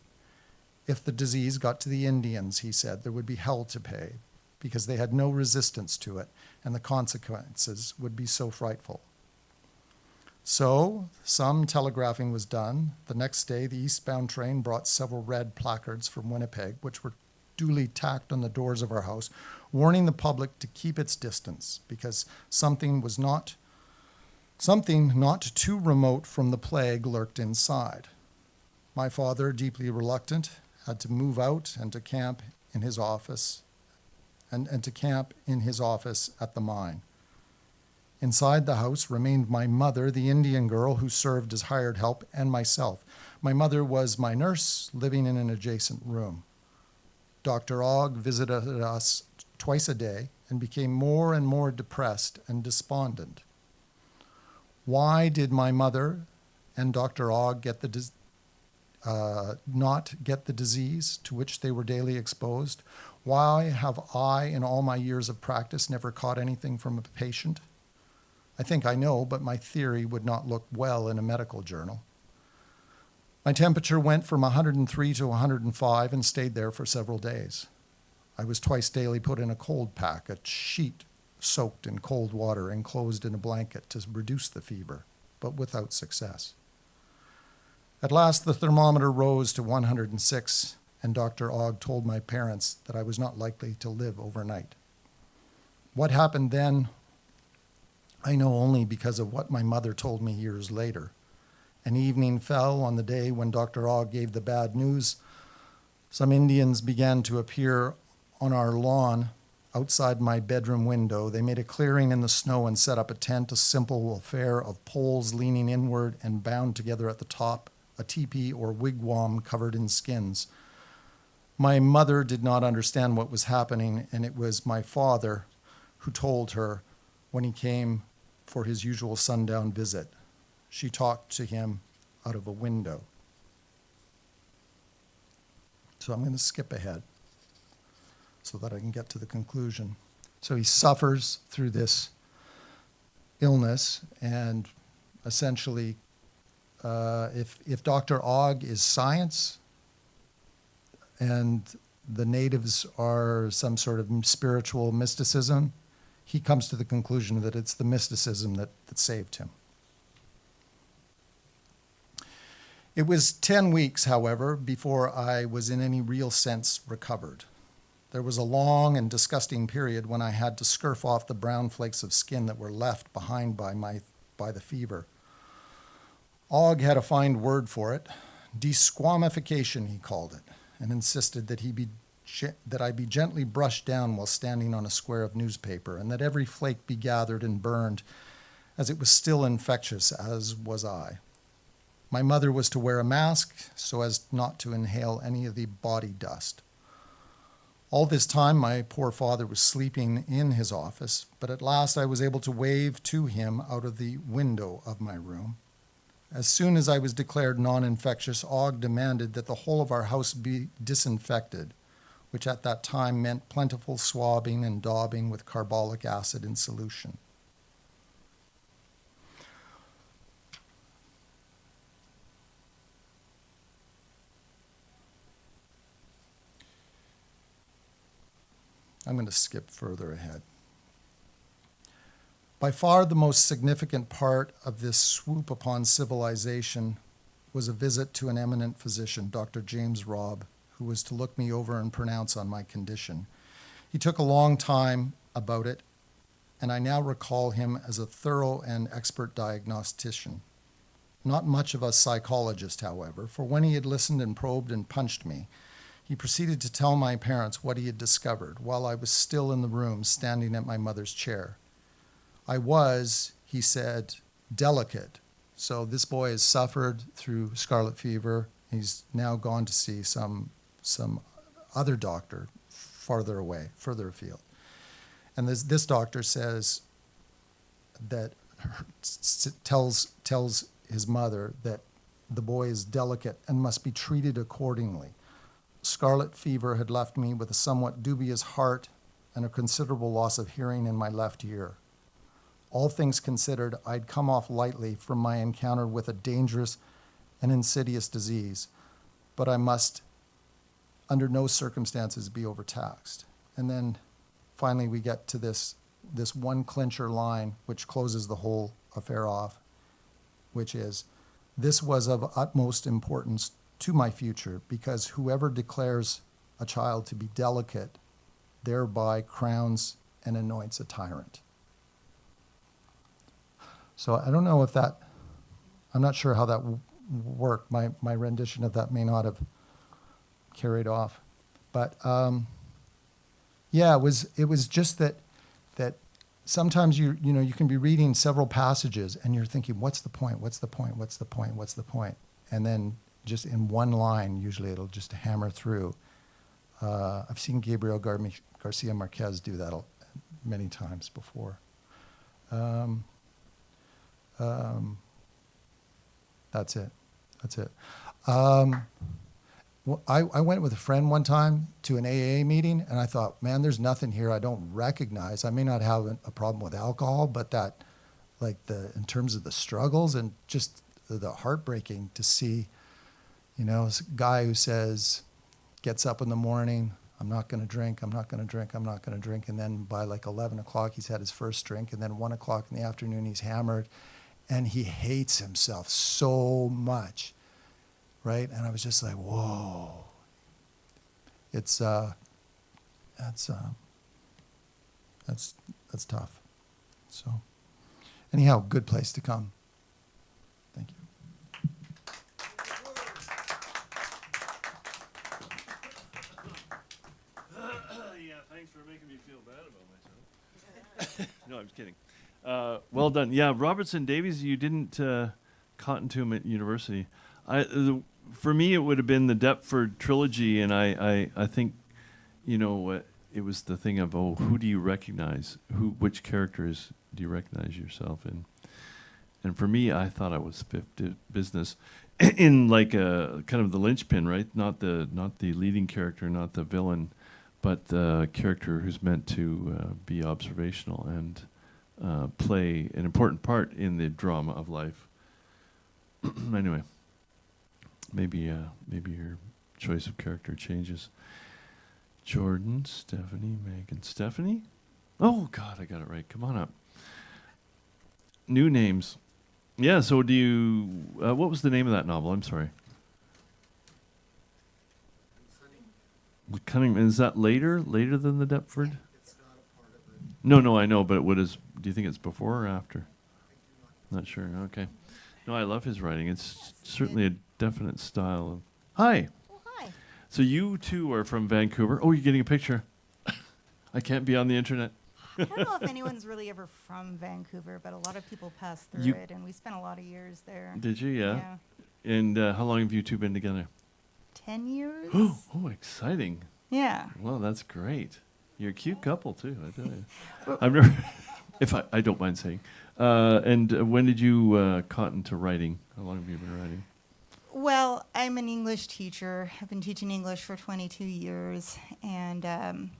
If the disease got to the Indians, he said, there would be hell to pay, because they had no resistance to it, and the consequences would be so frightful. So, some telegraphing was done. The next day, the eastbound train brought several red placards from Winnipeg, which were duly tacked on the doors of our house, warning the public to keep its distance, because something not too remote from the plague lurked inside. My father, deeply reluctant, had to move out and to camp in his office, and to camp in his office at the mine. Inside the house remained my mother, the Indian girl who served as hired help, and myself. My mother was my nurse, living in an adjacent room. Dr. Ogg visited us twice a day and became more and more depressed and despondent. Why did my mother and Dr. Ogg not get the disease to which they were daily exposed? Why have I, in all my years of practice, never caught anything from a patient? I think I know, but my theory would not look well in a medical journal. My temperature went from 103 to 105 and stayed there for several days. I was twice daily put in a cold pack, a sheet soaked in cold water, enclosed in a blanket to reduce the fever, but without success. At last, the thermometer rose to 106, and Dr. Ogg told my parents that I was not likely to live overnight. What happened then, I know only because of what my mother told me years later. An evening fell on the day when Dr. Ogg gave the bad news. Some Indians began to appear on our lawn outside my bedroom window. They made a clearing in the snow and set up a tent, a simple affair of poles leaning inward and bound together at the top, a teepee or wigwam covered in skins. My mother did not understand what was happening, and it was my father who told her when he came for his usual sundown visit. She talked to him out of a window. So I'm going to skip ahead so that I can get to the conclusion. So he suffers through this illness, and essentially, if Dr. Ogg is science and the natives are some sort of spiritual mysticism, he comes to the conclusion that it's the mysticism that saved him. It was 10 weeks, however, before I was in any real sense recovered. There was a long and disgusting period when I had to scurf off the brown flakes of skin that were left behind by the fever. Og had a fine word for it. Desquamification, he called it, and insisted that I be gently brushed down while standing on a square of newspaper, and that every flake be gathered and burned, as it was still infectious, as was I. My mother was to wear a mask so as not to inhale any of the body dust. All this time, my poor father was sleeping in his office, but at last I was able to wave to him out of the window of my room. As soon as I was declared non-infectious, Og demanded that the whole of our house be disinfected, which at that time meant plentiful swabbing and daubing with carbolic acid in solution. I'm going to skip further ahead. By far the most significant part of this swoop upon civilization was a visit to an eminent physician, Dr. James Robb, who was to look me over and pronounce on my condition. He took a long time about it, and I now recall him as a thorough and expert diagnostician. Not much of a psychologist, however, for when he had listened and probed and punched me, he proceeded to tell my parents what he had discovered while I was still in the room standing at my mother's chair. I was, he said, delicate. So this boy has suffered through scarlet fever. He's now gone to see some other doctor farther away, further afield. And this doctor says that, tells his mother that the boy is delicate and must be treated accordingly. Scarlet fever had left me with a somewhat dubious heart and a considerable loss of hearing in my left ear. All things considered, I'd come off lightly from my encounter with a dangerous and insidious disease, but I must, under no circumstances, be overtaxed. And then finally we get to this one clincher line which closes the whole affair off, which is, this was of utmost importance to my future, because whoever declares a child to be delicate thereby crowns and anoints a tyrant. So I don't know if that, I'm not sure how that worked. My rendition of that may not have carried off. But yeah, it was just that sometimes you can be reading several passages and you're thinking, what's the point? What's the point? What's the point? What's the point? And then just in one line, usually it'll just hammer through. I've seen Gabriel Garcia Marquez do that many times before. That's it. Well, I went with a friend one time to an AA meeting, and I thought, man, there's nothing here I don't recognize. I may not have a problem with alcohol, but that, in terms of the struggles and just the heartbreaking to see, this guy who gets up in the morning, I'm not going to drink, I'm not going to drink, I'm not going to drink. And then by 11 o'clock, he's had his first drink. And then 1 o'clock in the afternoon, he's hammered. And he hates himself so much, right? And I was just like, whoa. It's, that's tough. So anyhow, good place to come. Thank you. Yeah, thanks for making me feel bad about myself. No, I'm just kidding. Well done. Yeah, Robertson Davies, you didn't cotton to him at university. For me, it would have been the Deptford trilogy, and I think, it was the thing of, who do you recognize? Which characters do you recognize yourself in? And for me, I thought I was Fifth Business in a kind of the linchpin, right? Not the leading character, not the villain, but the character who's meant to be observational and play an important part in the drama of life. Anyway, maybe your choice of character changes. Jordan, Stephanie, Megan. Stephanie? Oh, God, I got it right. Come on up. New names. Yeah, so do you... what was the name of that novel? I'm sorry. Cunningham, is that later than the Deptford? No, I know, but do you think it's before or after? Not sure, okay. No, I love his writing. It's certainly a definite style of... Hi. Oh, hi. So you two are from Vancouver. Oh, you're getting a picture. I can't be on the internet. I don't know if anyone's really ever from Vancouver, but a lot of people pass through You- it, and we spent a lot of years there. Did you? Yeah. And how long have you two been together? 10 years? Oh, exciting. Yeah. Well, that's great. You're a cute couple, too, I tell you. I've never... If I don't mind saying. And when did you cotton to writing? How long have you been writing? Well, I'm an English teacher. I've been teaching English for 22 years, and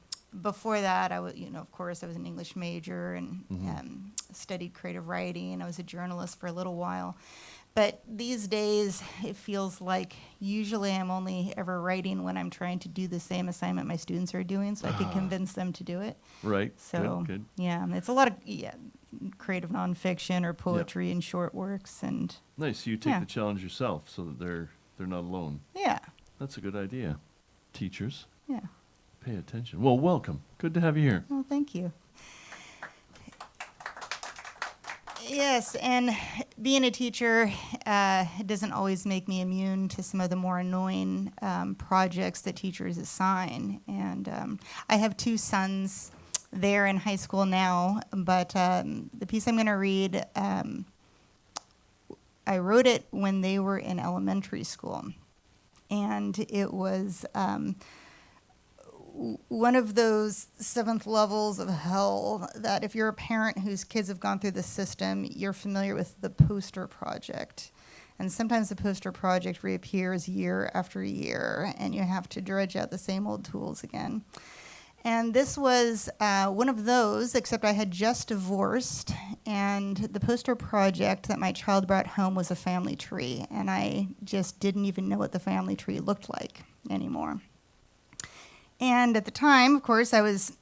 before that, I was, of course, I was an English major and studied creative writing. I was a journalist for a little while. But these days, it feels like usually I'm only ever writing when I'm trying to do the same assignment my students are doing, so I can convince them to do it. Right. So, Good. yeah, it's a lot of creative nonfiction or poetry and short works, and Nice. So you take Yeah. the challenge yourself so that they're not alone. yeah, That's a good idea. Teachers, yeah. pay attention. Well, welcome. Good to have you here. Well, thank you. Yes, and being a teacher doesn't always make me immune to some of the more annoying projects that teachers assign. And I have two sons. They're in high school now, but the piece I'm going to read, I wrote it when they were in elementary school. And it was one of those seventh levels of hell that if you're a parent whose kids have gone through the system, you're familiar with the poster project. And sometimes the poster project reappears year after year, and you have to dredge out the same old tools again. And this was one of those, except I had just divorced, and the poster project that my child brought home was a family tree, and I just didn't even know what the family tree looked like anymore. And at the time, of course, I was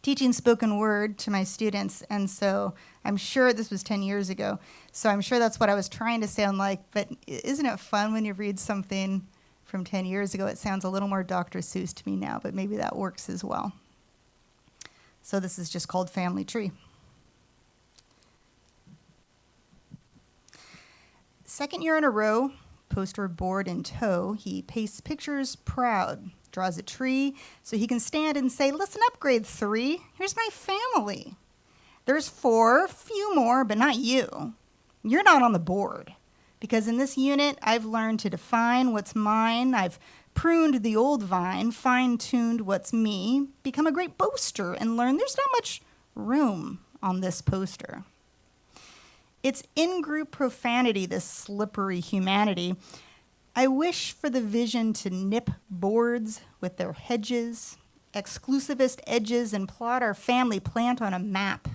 teaching spoken word to my students, and so I'm sure this was 10 years ago, so I'm sure that's what I was trying to sound like, but isn't it fun when you read something from 10 years ago? It sounds a little more Dr. Seuss to me now, but maybe that works as well. So this is just called Family Tree. Second year in a row, poster board in tow, he pastes pictures proud, draws a tree so he can stand and say, "Listen up, grade 3, here's my family. There's 4, few more, but not you. You're not on the board. Because in this unit, I've learned to define what's mine. I've pruned the old vine, fine-tuned what's me, become a great boaster, and learned there's not much room on this poster." It's in-group profanity, this slippery humanity. I wish for the vision to nip boards with their hedges, exclusivist edges, and plot our family plant on a map.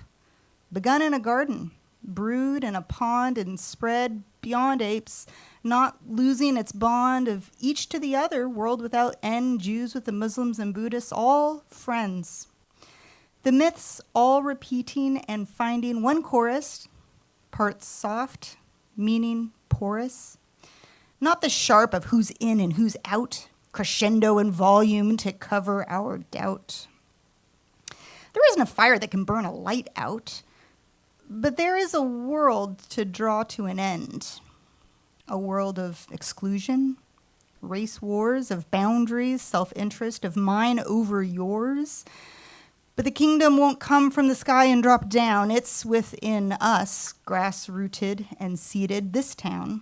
Begun in a garden, brewed in a pond, and spread beyond apes, not losing its bond of each to the other, world without end, Jews with the Muslims and Buddhists, all friends. The myths all repeating and finding one chorus, parts soft, meaning porous. Not the sharp of who's in and who's out, crescendo in volume to cover our doubt. There isn't a fire that can burn a light out, but there is a world to draw to an end. A world of exclusion, race wars, of boundaries, self-interest, of mine over yours. But the kingdom won't come from the sky and drop down. It's within us, grass-rooted and seated, this town.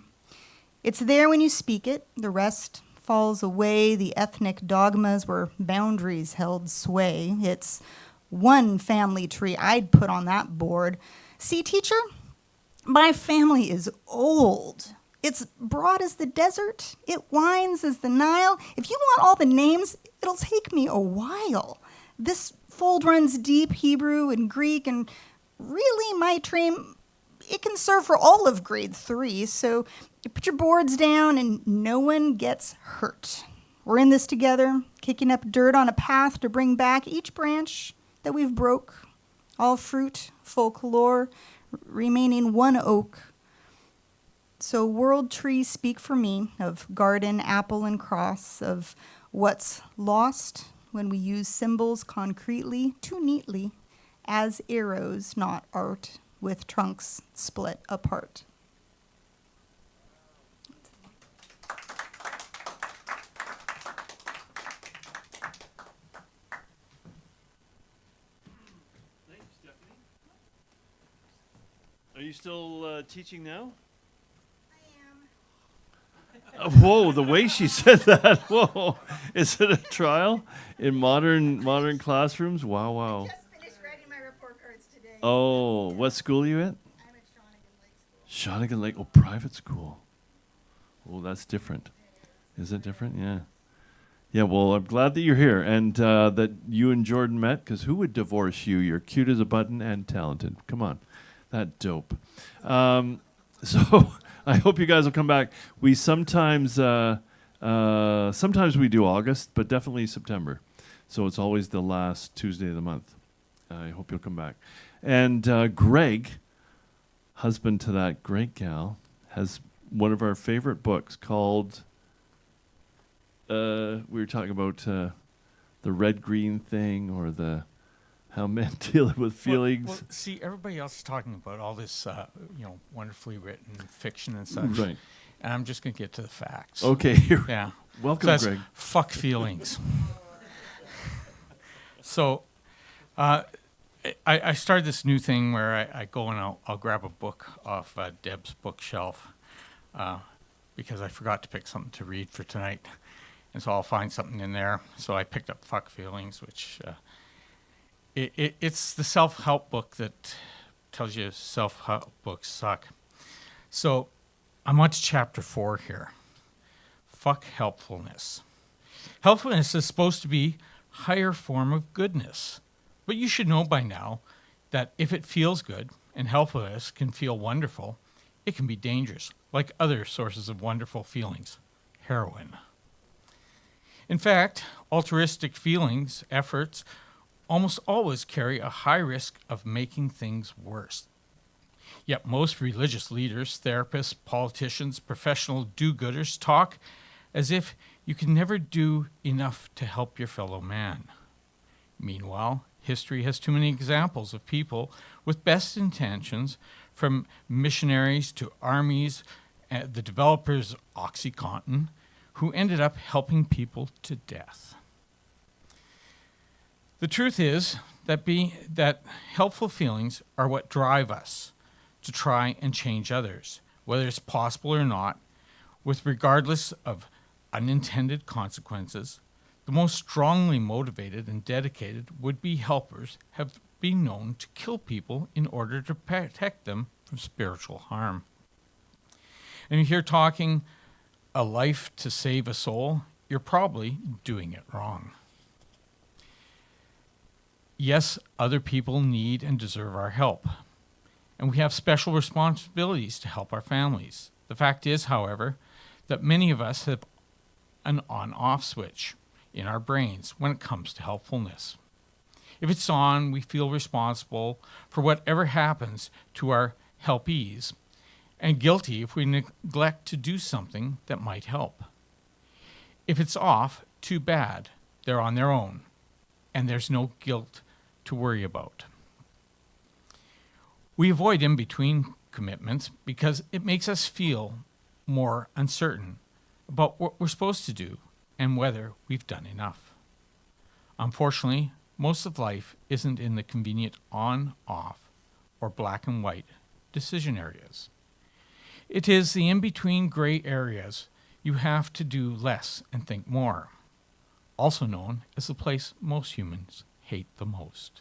It's there when you speak it. The rest falls away. The ethnic dogmas where boundaries held sway. It's one family tree I'd put on that board. See, teacher, my family is old. It's broad as the desert. It winds as the Nile. If you want all the names, it'll take me a while. This fold runs deep, Hebrew and Greek, and really my train, it can serve for all of grade 3, so you put your boards down and no one gets hurt. We're in this together, kicking up dirt on a path to bring back each branch that we've broke, all fruit, folklore, remaining one oak. So world trees speak for me, of garden, apple, and cross, of What's lost when we use symbols concretely too neatly as arrows, not art, with trunks split apart. Thanks, Stephanie. Are you still teaching now? Whoa, the way she said that. Whoa. Is it a trial in modern classrooms? Wow, wow. Just finished writing my report cards today. Oh, what school are you at? I'm at Shawnigan Lake School. Shawnigan Lake. Oh, private school. Oh, that's different. Is it different? Yeah. Yeah, well, I'm glad that you're here and that you and Jordan met, because who would divorce you? You're cute as a button and talented. Come on. That dope. So I hope you guys will come back. We sometimes we do August, but definitely September. So it's always the last Tuesday of the month. I hope you'll come back. And Greg, husband to that great gal, has one of our favorite books called, we were talking about the red-green thing, or the how men deal with feelings. Well, see, everybody else is talking about all this, wonderfully written fiction and such. Right. And I'm just going to get to the facts. Okay. Yeah. Welcome, So that's Greg. fuck feelings. So I started this new thing where I go and I'll grab a book off Deb's bookshelf because I forgot to pick something to read for tonight. And so I'll find something in there. So I picked up Fuck Feelings, which it's the self-help book that tells you self-help books suck. So I'm on to chapter 4 here. Fuck helpfulness. Helpfulness is supposed to be a higher form of goodness. But you should know by now that if it feels good, and helpfulness can feel wonderful, it can be dangerous, like other sources of wonderful feelings. Heroin. In fact, altruistic feelings, efforts, almost always carry a high risk of making things worse. Yet most religious leaders, therapists, politicians, professional do-gooders talk as if you can never do enough to help your fellow man. Meanwhile, history has too many examples of people with best intentions, from missionaries to armies, the developers of OxyContin, who ended up helping people to death. The truth is that helpful feelings are what drive us to try and change others, whether it's possible or not, with regardless of unintended consequences. The most strongly motivated and dedicated would-be helpers have been known to kill people in order to protect them from spiritual harm. And if you're talking a life to save a soul, you're probably doing it wrong. Yes, other people need and deserve our help, and we have special responsibilities to help our families. The fact is, however, that many of us have an on-off switch in our brains when it comes to helpfulness. If it's on, we feel responsible for whatever happens to our helpees, and guilty if we neglect to do something that might help. If it's off, too bad. They're on their own, and there's no guilt to worry about. We avoid in-between commitments because it makes us feel more uncertain about what we're supposed to do and whether we've done enough. Unfortunately, most of life isn't in the convenient on, off, or black and white decision areas. It is the in-between gray areas you have to do less and think more, also known as the place most humans hate the most.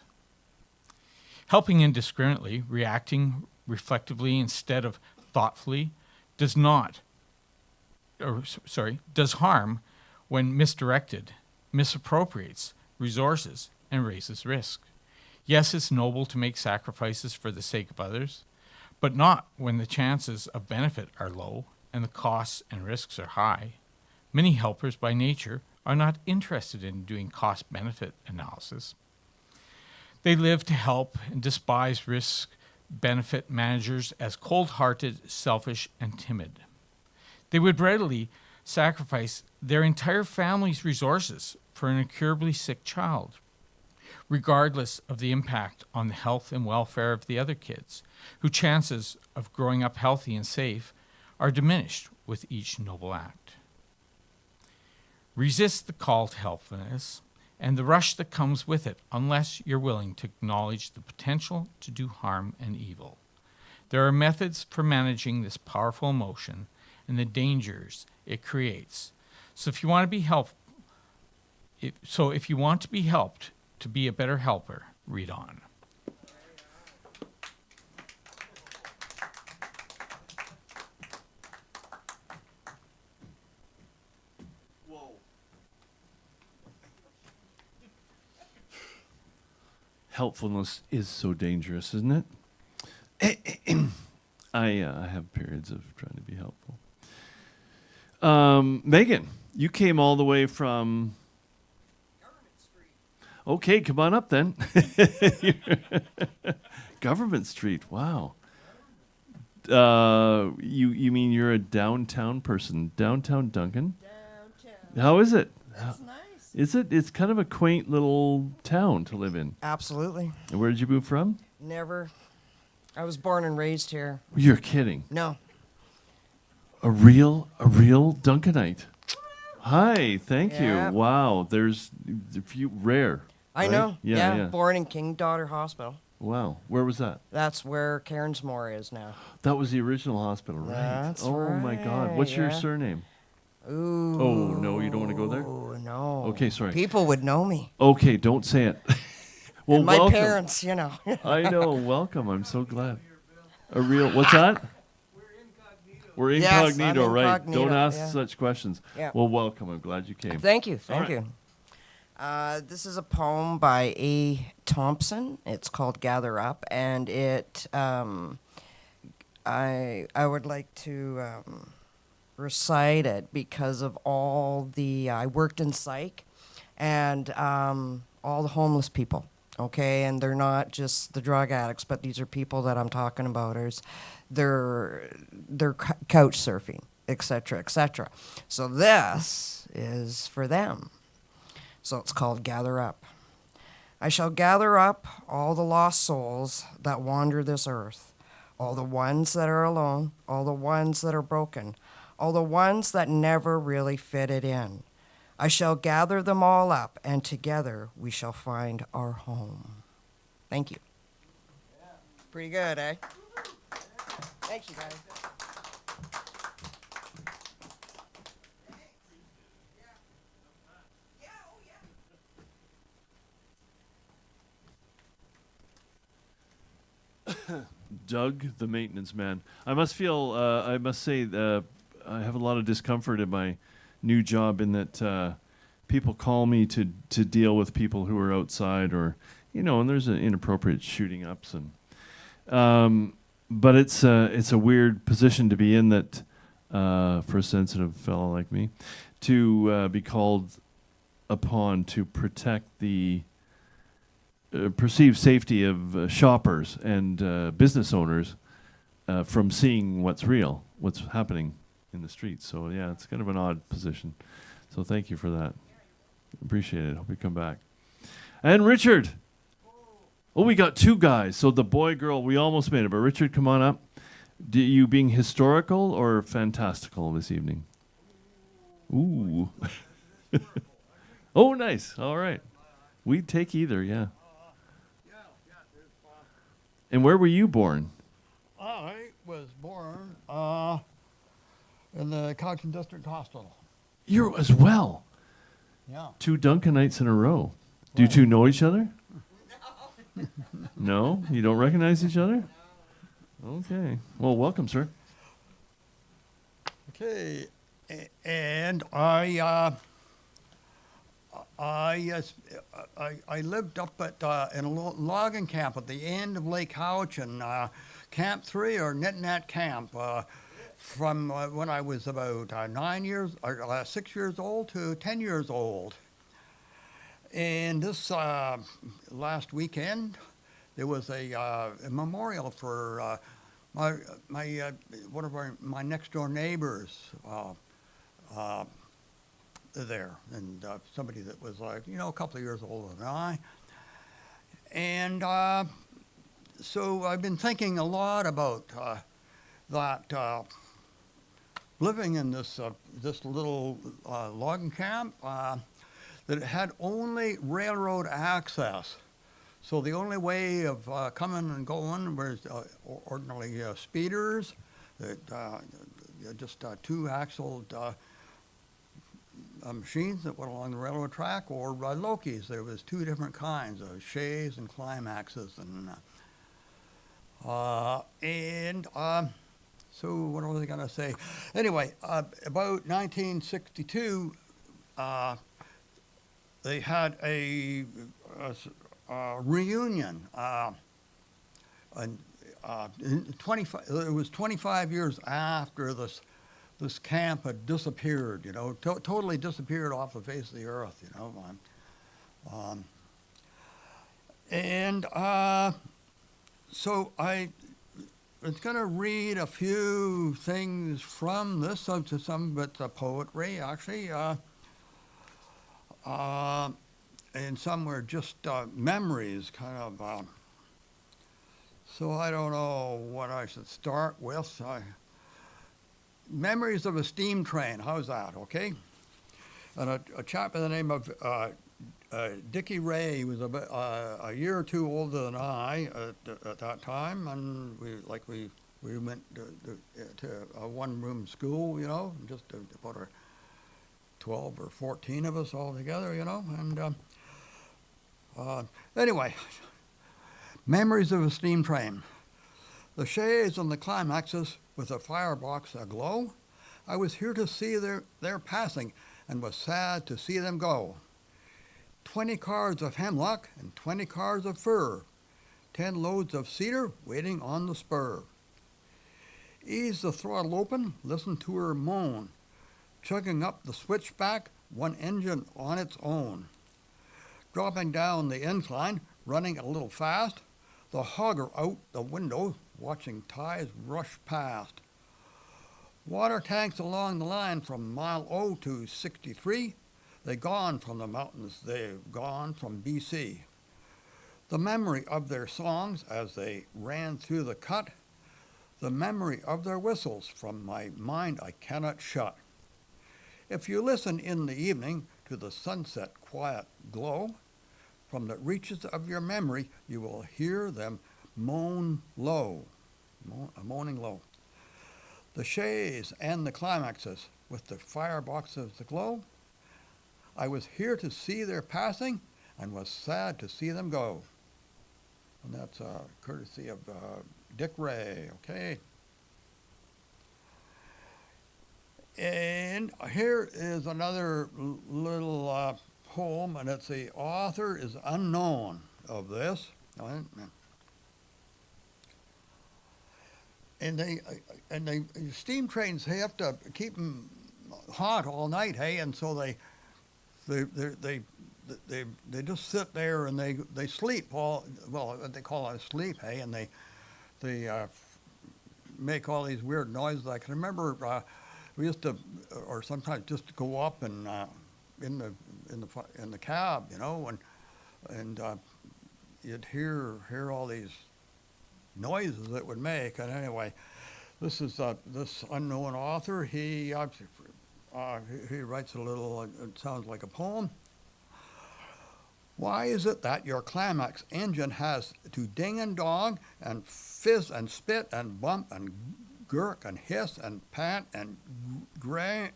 Helping indiscriminately, reacting reflectively instead of thoughtfully, does harm when misdirected, misappropriates resources, and raises risk. Yes, it's noble to make sacrifices for the sake of others, but not when the chances of benefit are low and the costs and risks are high. Many helpers by nature are not interested in doing cost-benefit analysis. They live to help and despise risk-benefit managers as cold-hearted, selfish, and timid. They would readily sacrifice their entire family's resources for an incurably sick child, regardless of the impact on the health and welfare of the other kids, whose chances of growing up healthy and safe are diminished with each noble act. Resist the call to helpfulness and the rush that comes with it unless you're willing to acknowledge the potential to do harm and evil. There are methods for managing this powerful emotion and the dangers it creates. So if you want to be helped to be a better helper, read on. Helpfulness is so dangerous, isn't it? I have periods of trying to be helpful. Megan, you came all the way from Government Street. Okay, come on up then. Government Street. Wow. You mean you're a downtown person? Downtown Duncan? Downtown. How is it? That's nice. Is it? It's kind of a quaint little town to live in. Absolutely. And where did you move from? Never. I was born and raised here. You're kidding. No. A real Duncanite. Hi, thank Yeah. you. Wow, there's a few rare. I right? know. Yeah. Born in King Daughter Hospital. Wow, where was that? That's where Cairnsmore is now. That was the original hospital, right? That's oh my God, what's right, your yeah. surname? Ooh. Oh no, you don't want to go there? Oh, no. Okay, sorry. People would know me. Okay, don't say it. Well, And my welcome. parents, you know. I know. Welcome. I'm so glad. A real. What's that? We're Yes, incognito, I'm right? incognito, Don't ask yeah. such questions. Yeah. Well, welcome. I'm glad you came. Thank you. All Thank you. This is a poem by A. Thompson. It's called Gather Up, and it I would like to recite it because of all the I worked in psych and all the homeless people. Okay, and they're not just the drug addicts, but these are people that I'm talking about. They're couch surfing, etc., etc. So this is for them. So it's called Gather Up. I shall gather up all the lost souls that wander this earth, all the ones that are alone, all the ones that are broken, all the ones that never really fitted in. I shall gather them all up, and together we shall find our home. Thank you. Pretty good, eh? Thank you, guys. Doug, the maintenance man. I must say, I have a lot of discomfort in my new job in that people call me to deal with people who are outside or, and there's an inappropriate shooting ups. But it's a weird position to be in that, for a sensitive fellow like me, to be called upon to protect the perceived safety of shoppers and business owners from seeing what's real, what's happening in the streets. So yeah, it's kind of an odd position. So thank you for that. Appreciate it. Hope you come back. And Richard. Oh, we got two guys. So the boy, girl, we almost made it. But Richard, come on up. You being historical or fantastical this evening? Ooh. Oh, nice. All right. We'd take either, yeah. And where were you born? I was born in the Cochin District Hospital. You as well. Yeah. Two Duncanites in a row. Do you two know each other? No? You don't recognize each other? Okay. Well, welcome, sir. Okay, and I lived up at in a logging camp at the end of Lake Cowichan, Camp 3 or Nitnat Camp, from when I was about 6 years old to 10 years old. And this last weekend, there was a memorial for one of my next door neighbors, there, and somebody that was like, a couple of years older than I. And so I've been thinking a lot about that living in this little logging camp that it had only railroad access. So the only way of coming and going was ordinarily speeders, that just two-axled machines that went along the railroad track, or Lokies. There was two different kinds of shays and climaxes, and so what was I going to say? Anyway, about 1962, they had a reunion. And it was 25 years after this camp had disappeared, totally disappeared off the face of the earth, and so I was going to read a few things from this, some of it's poetry, actually, and some were just memories, kind of. So I don't know what I should start with. Memories of a steam train. How's that? Okay. And a chap by the name of Dickie Ray. He was a year or two older than I at that time, and we went to a one-room school, just about 12 or 14 of us all together, and anyway, memories of a steam train. The shays and the climaxes with the firebox aglow. I was here to see their passing, and was sad to see them go. 20 cars of hemlock and 20 cars of fir, 10 loads of cedar waiting on the spur. Ease the throttle open, listen to her moan, chugging up the switchback, one engine on its own. Dropping down the incline, running a little fast, the hogger out the window, watching ties rush past. Water tanks along the line from mile O to 63, they gone from the mountains, they've gone from BC. The memory of their songs as they ran through the cut, the memory of their whistles from my mind I cannot shut. If you listen in the evening to the sunset quiet glow, from the reaches of your memory you will hear them moan low, moaning low. The shays and the climaxes with the fireboxes aglow, I was here to see their passing and was sad to see them go. And that's courtesy of Dick Ray, okay? And here is another little poem, and it's the author is unknown of this. And they steam trains, they have to keep them hot all night, hey, and so they just sit there and they sleep all, well, they call it sleep, hey, and they make all these weird noises. I can remember we used to, or sometimes just go up and in the cab, and you'd hear all these noises it would make. And anyway, this is this unknown author. He writes a little. It sounds like a poem. Why is it that your climax engine has to ding and dong and fizz and spit and bump and gurk and hiss and pant and grind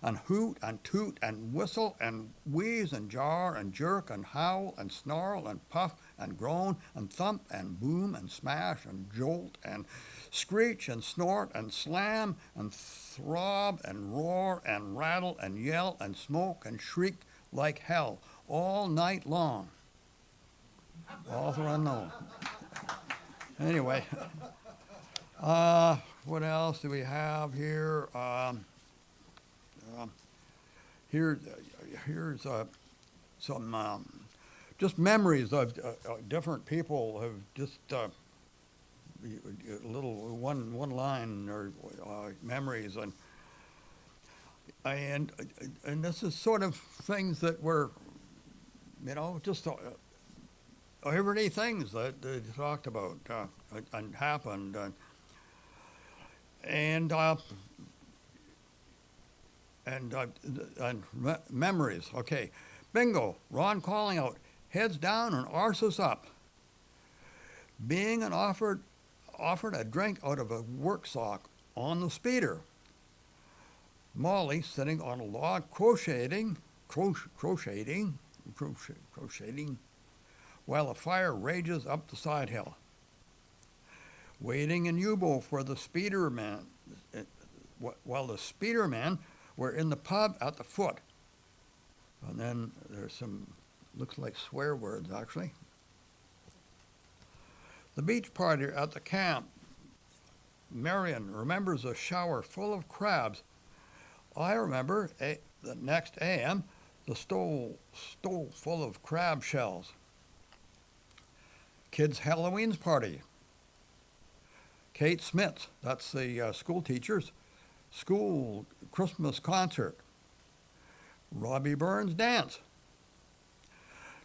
and hoot and toot and whistle and wheeze and jar and jerk and howl and snarl and puff and groan and thump and boom and smash and jolt and screech and snort and slam and throb and roar and rattle and yell and smoke and shriek like hell all night long? Author unknown. Anyway, what else do we have here? Here's some just memories of different people have just little one line or memories. And and this is sort of things that were, just everyday things that they talked about and happened, and memories. Okay, bingo. Ron calling out, heads down and arses up. Being offered a drink out of a work sock on the speeder. Molly sitting on a log crocheting, while a fire rages up the side hill. Waiting in U-boat for the speeder man, while the speeder men were in the pub at the foot. And then there's some, looks like swear words actually. The beach party at the camp. Marion remembers a shower full of crabs. I remember the next AM, the stove full of crab shells. Kids' Halloween's party. Kate Smith's, that's the school teacher's, school Christmas concert. Robbie Burns' dance.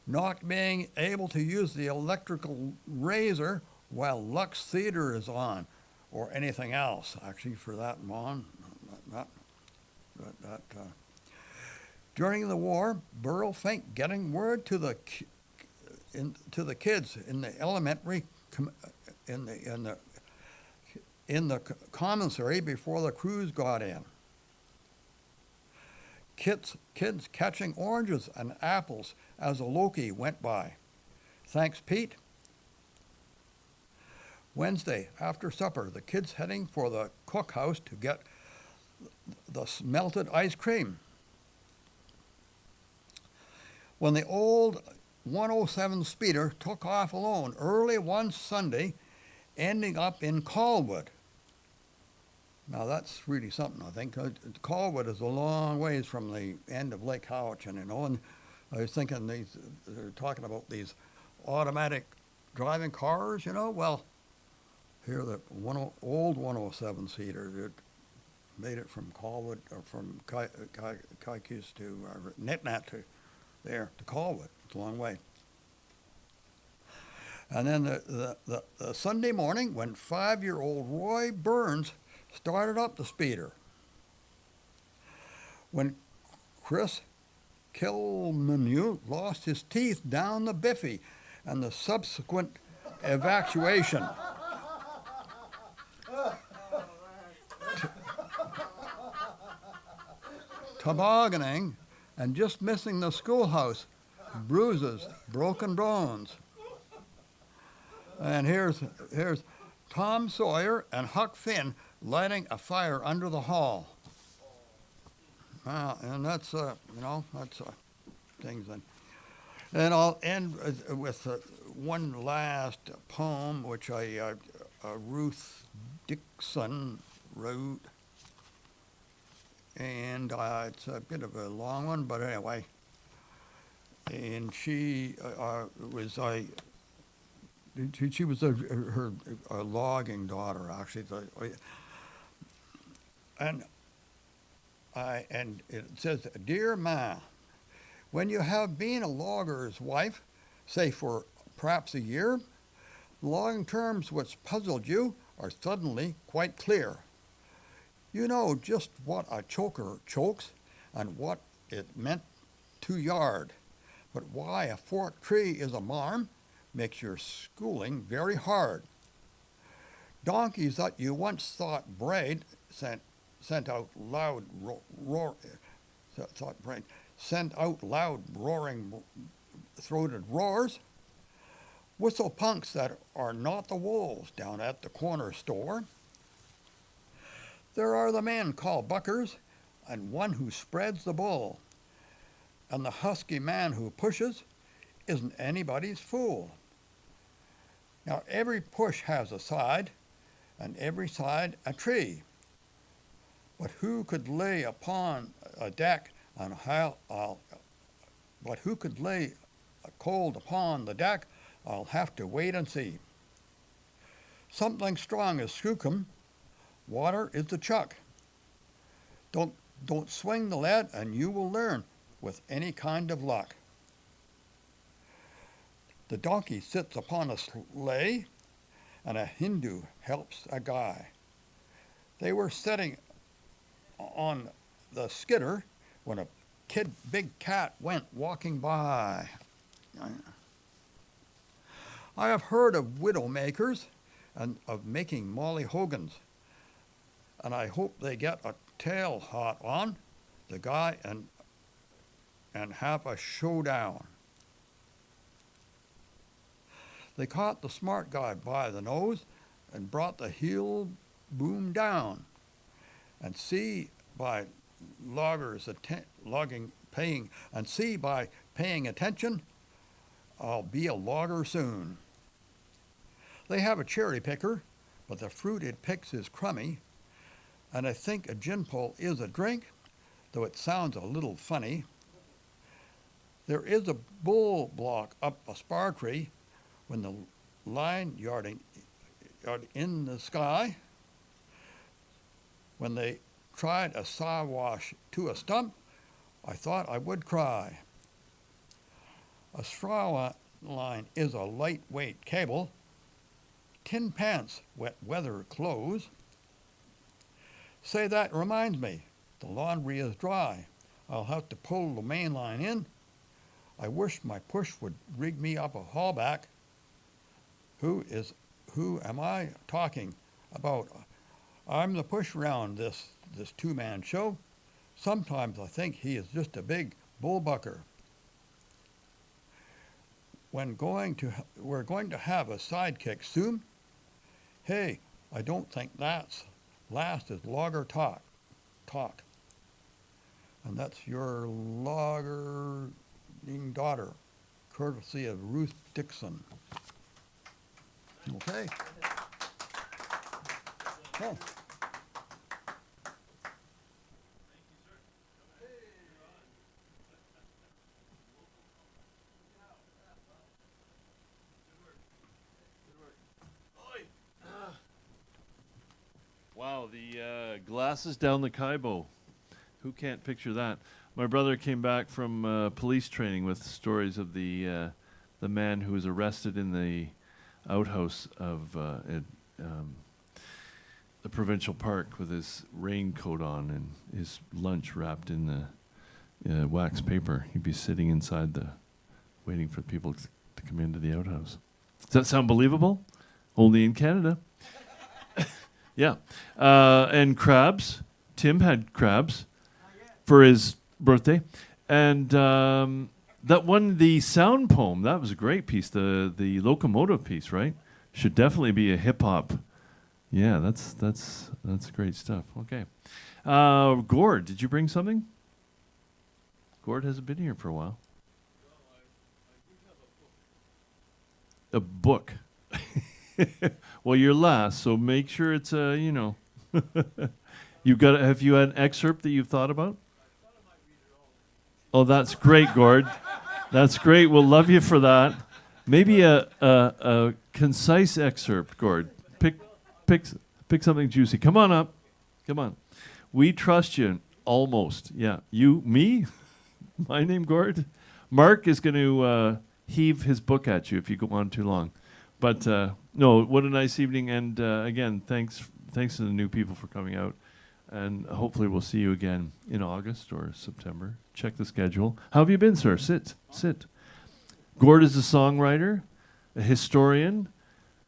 Not being able to use the electrical razor while Lux Theater is on, or anything else, actually, for that one. During the war, Burl Fink getting word to the kids in the elementary in the commissary before the crews got in. Kids catching oranges and apples as a Loki went by. Thanks, Pete. Wednesday, after supper, the kids heading for the cookhouse to get the melted ice cream. When the old 107 speeder took off alone early one Sunday, ending up in Colwood. Now that's really something, I think. Colwood is a long ways from the end of Lake Howichan, and I was thinking they're talking about these automatic driving cars, Well, here the old 107 seater that made it from Colwood, or from Kaikus to Nitnat to there to Colwood. It's a long way. And then the Sunday morning, when 5-year-old Roy Burns started up the speeder. When Chris Kilmenu lost his teeth down the biffy and the subsequent evacuation. Tobogganing and just missing the schoolhouse, bruises, broken bones. And here's Tom Sawyer and Huck Finn lighting a fire under the hall. And that's, that's things. And I'll end with one last poem, which Ruth Dixon wrote. And it's a bit of a long one, but anyway. And she was her logging daughter, actually. And it says, "Dear Ma, when you have been a logger's wife, say for perhaps a year, logging terms which puzzled you are suddenly quite clear. You know just what a choker chokes and what it meant to yard. But why a forked tree is a marm makes your schooling very hard. Donkeys that you once thought brayed sent out loud roaring throated roars. Whistle punks that are not the wolves down at the corner store. There are the men called buckers, and one who spreads the bull. And the husky man who pushes isn't anybody's fool. Now every push has a side, and every side a tree. But who could lay upon a deck on but who could lay a cold upon the deck? I'll have to wait and see. Something strong is skookum. Water is the chuck. Don't Don't swing the lead and you will learn with any kind of luck. The donkey sits upon a sleigh and a Hindu helps a guy. They were sitting on the skidder when a big cat went walking by. I have heard of widow makers and of making Molly Hogans, and I hope they get a tail hot on the guy and have a showdown. They caught the smart guy by the nose and brought the heel boom down. And see by paying attention, I'll be a logger soon. They have a cherry picker, but the fruit it picks is crummy, and I think a gin pull is a drink, though it sounds a little funny. There is a bull block up a spar tree when the line yarding in the sky. When they tried a saw wash to a stump, I thought I would cry. A straw line is a lightweight cable. Tin pants, wet weather clothes. Say, that reminds me, the laundry is dry. I'll have to pull the main line in. I wish my push would rig me up a haulback. Who am I talking about? I'm the push around this two-man show. Sometimes I think he is just a big bullbucker. We're going to have a sidekick soon. Hey, I don't think that's last is logger talk. And that's your logging daughter, courtesy of Ruth Dixon. Okay. Oh. Wow, the glasses down the Kaibo. Who can't picture that? My brother came back from police training with stories of the man who was arrested in the outhouse of the provincial park with his raincoat on and his lunch wrapped in the wax paper. He'd be sitting inside waiting for people to come into the outhouse. Does that sound believable? Only in Canada. Yeah. And crabs. Tim had crabs for his birthday. And that one, the sound poem, that was a great piece. The locomotive piece, right? Should definitely be a hip hop. Yeah, that's great stuff. Okay. Gord, did you bring something? Gord hasn't been here for a while. A book. Well, you're last, so make sure it's have you had an excerpt that you've thought about? Oh, that's great, Gord. That's great. We'll love you for that. Maybe a concise excerpt, Gord. Pick something juicy. Come on up. Come on. We trust you. Almost. Yeah. You, me? My name, Gord. Mark is going to heave his book at you if you go on too long. But no, what a nice evening. And again, thanks to the new people for coming out. And hopefully we'll see you again in August or September. Check the schedule. How have you been, sir? Sit. Gord is a songwriter, a historian.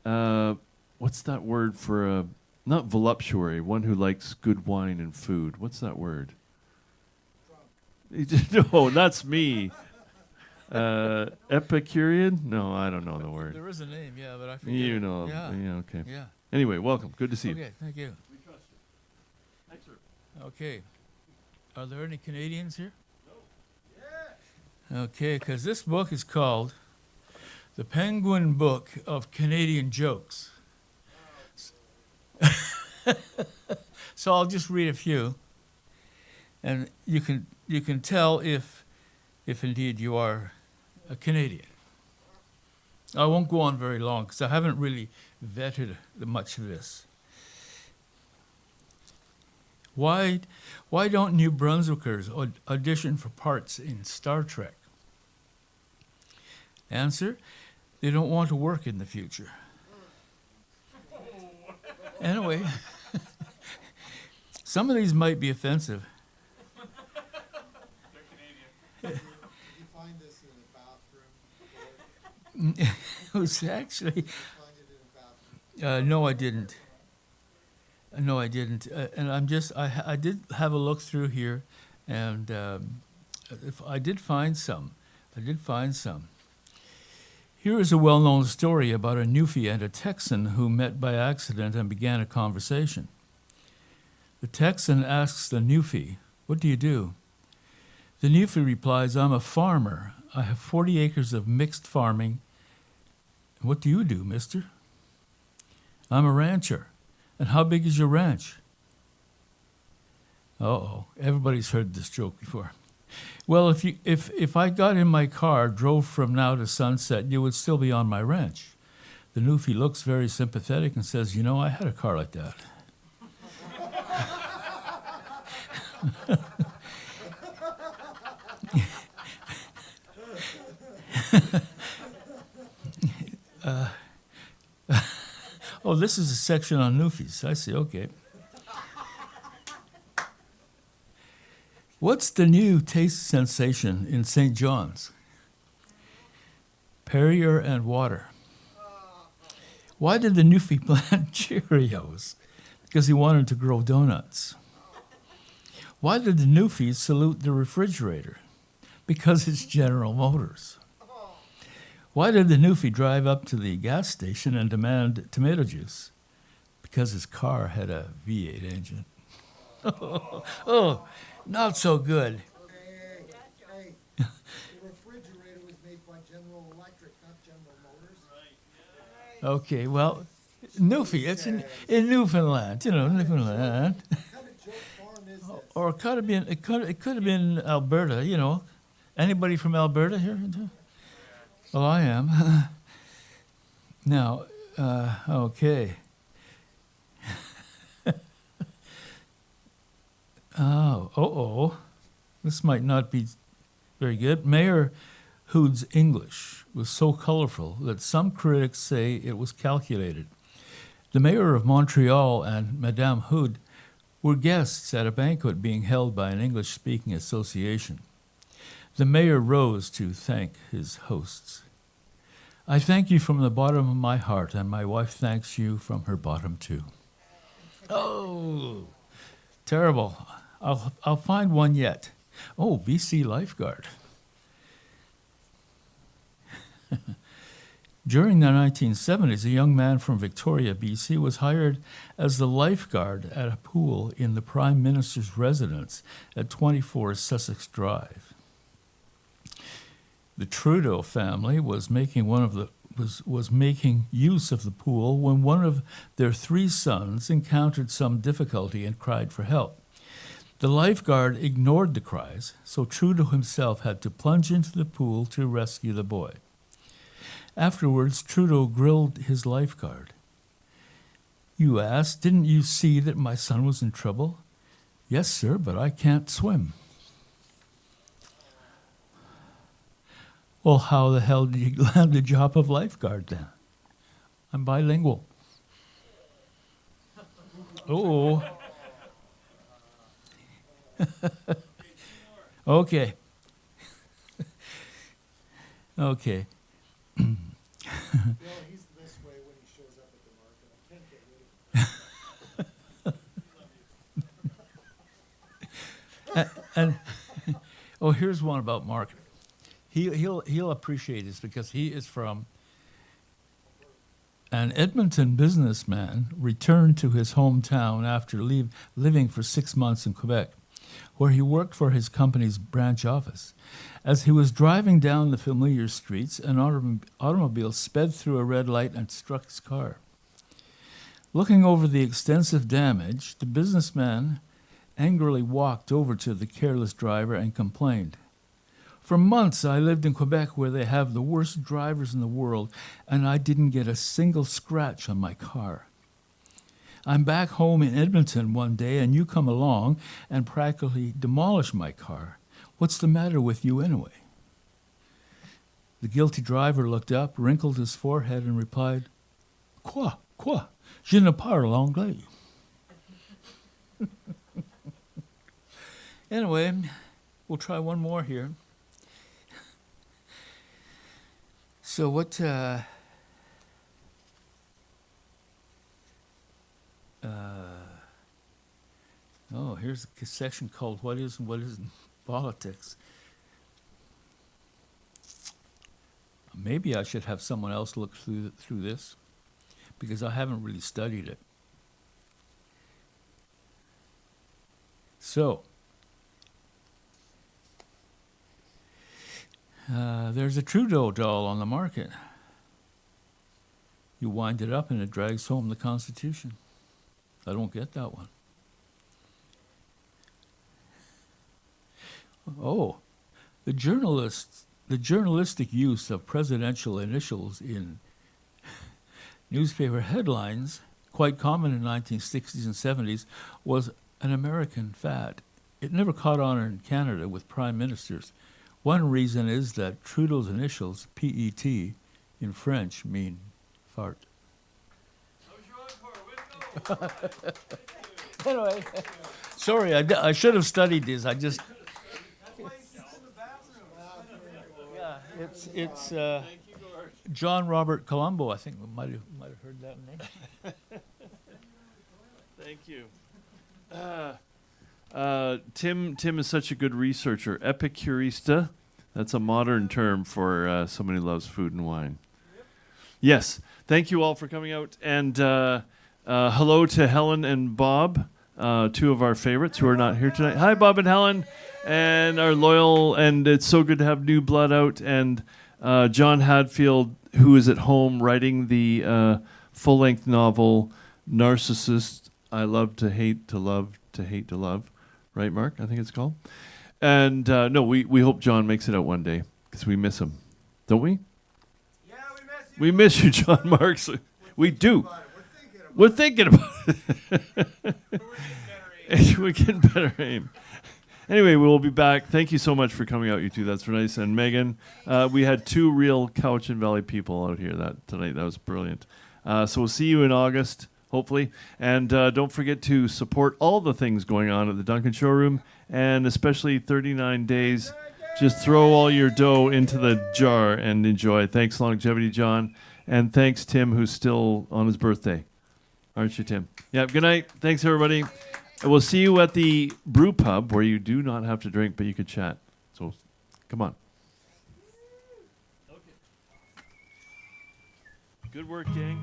What's that word for not voluptuary, one who likes good wine and food. What's that word? No, that's me. Epicurean? No, I don't know the word. There is a name, yeah, but I forget. You it. know. Yeah. Okay. Yeah. Anyway, welcome. Good to see you. Okay, thank you. We trust you. Thanks, sir. Okay. Are there any Canadians here? No. Yeah. Okay, because this book is called The Penguin Book of Canadian Jokes. So I'll just read a few, and you can tell if indeed you are a Canadian. I won't go on very long because I haven't really vetted much of this. Why don't New Brunswickers audition for parts in Star Trek? Answer, they don't want to work in the future. Anyway, some of these might be offensive. Did you find this in a bathroom? It was actually, Did you find it in a bathroom? no, I didn't. No, I didn't. And I did have a look through here, and if I did find some. Here is a well-known story about a Newfie and a Texan who met by accident and began a conversation. The Texan asks the Newfie, "What do you do?" The Newfie replies, "I'm a farmer. I have 40 acres of mixed farming." "What do you do, mister?" "I'm a rancher." "And how big is your ranch?" Uh-oh, everybody's heard this joke before. "Well, if I got in my car, drove from now to sunset, you would still be on my ranch." The Newfie looks very sympathetic and says, "You know, I had a car like that." Oh, this is a section on Newfies. I see, okay. What's the new taste sensation in St. John's? Perrier and water. Why did the Newfie plant Cheerios? Because he wanted to grow donuts. Why did the Newfies salute the refrigerator? Because it's General Motors. Why did the Newfie drive up to the gas station and demand tomato juice? Because his car had a V8 engine. Oh, not so good. Hey, the refrigerator was made by General Electric, not General Motors. Okay, well, Newfie, it's in Newfoundland, Newfoundland. What kind of joke farm is this? Or it could have been Alberta, Anybody from Alberta here? Well, I am. Now, okay. This might not be very good. Mayor Hood's English was so colorful that some critics say it was calculated. The mayor of Montreal and Madame Hood were guests at a banquet being held by an English-speaking association. The mayor rose to thank his hosts. "I thank you from the bottom of my heart, and my wife thanks you from her bottom too." Oh, terrible. I'll find one yet. Oh, BC lifeguard. During the 1970s, a young man from Victoria, BC, was hired as the lifeguard at a pool in the Prime Minister's residence at 24 Sussex Drive. The Trudeau family was making use of the pool when one of their 3 sons encountered some difficulty and cried for help. The lifeguard ignored the cries, so Trudeau himself had to plunge into the pool to rescue the boy. Afterwards, Trudeau grilled his lifeguard. "You asked, didn't you see that my son was in trouble?" "Yes, sir, but I can't swim." "Well, how the hell did you land the job of lifeguard then?" "I'm bilingual." Oh. Okay. Okay. Well, he's this way when he shows up at the market. I can't get rid of him. And here's one about Mark. He'll appreciate this because he is from an Edmonton businessman returned to his hometown after living for 6 months in Quebec, where he worked for his company's branch office. As he was driving down the familiar streets, an automobile sped through a red light and struck his car. Looking over the extensive damage, the businessman angrily walked over to the careless driver and complained, "For months I lived in Quebec where they have the worst drivers in the world, and I didn't get a single scratch on my car. I'm back home in Edmonton one day, and you come along and practically demolish my car. What's the matter with you anyway? The guilty driver looked up, wrinkled his forehead, and replied, Quoi? Je ne parle anglais. Anyway, we'll try one more here. So what, here's a section called What Is and What Isn't Politics. Maybe I should have someone else look through this, because I haven't really studied it. So, there's a Trudeau doll on the market. You wind it up and it drags home the Constitution. I don't get that one. Oh, the journalistic use of presidential initials in newspaper headlines, quite common in the 1960s and 70s, was an American fad. It never caught on in Canada with prime ministers. One reason is that Trudeau's initials, P-E-T, in French mean fart. Anyway, sorry, I should have studied this. I just... Yeah, it's John Robert Colombo. I think we might have heard that name. Thank you. Tim is such a good researcher. Epicurista, that's a modern term for somebody who loves food and wine. Yes, thank you all for coming out. And hello to Helen and Bob, two of our favorites who are not here tonight. Hi, Bob and Helen, and our loyal, and it's so good to have new blood out. And John Hadfield, who is at home writing the full-length novel, Narcissist, I Love to Hate to Love to Hate to Love. Right, Mark? I think it's called. And no, we hope John makes it out one day, because we miss him. Don't we? Yeah, we miss you. We miss you, John Marks. We do. We're thinking about it. We're getting better aim. Anyway, we'll be back. Thank you so much for coming out, you two. That's nice. And Megan, we had two real Cowichan Valley people out here tonight. That was brilliant. So we'll see you in August, hopefully. And don't forget to support all the things going on at the Duncan Showroom, and especially 39 days. Just throw all your dough into the jar and enjoy. Thanks, Longevity John. And thanks, Tim, who's still on his birthday. Aren't you, Tim? Yeah, good night. Thanks, everybody. And we'll see you at the brew pub, where you do not have to drink, but you can chat. So come on. Okay. Good work, gang.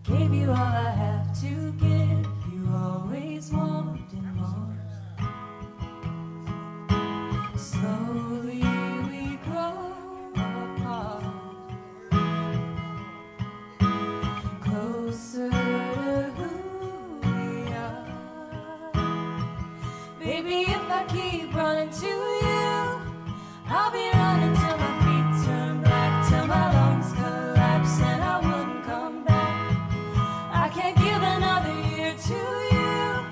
Gave you all I have to give, you always wanted more. Slowly we grow apart, closer to who we are. Baby, if I keep running to you, I'll be running till my feet turn black, till my lungs collapse and I wouldn't come back. I can't give another year to you.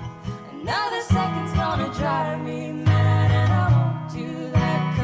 Another second's gonna drive me mad, and I won't do that.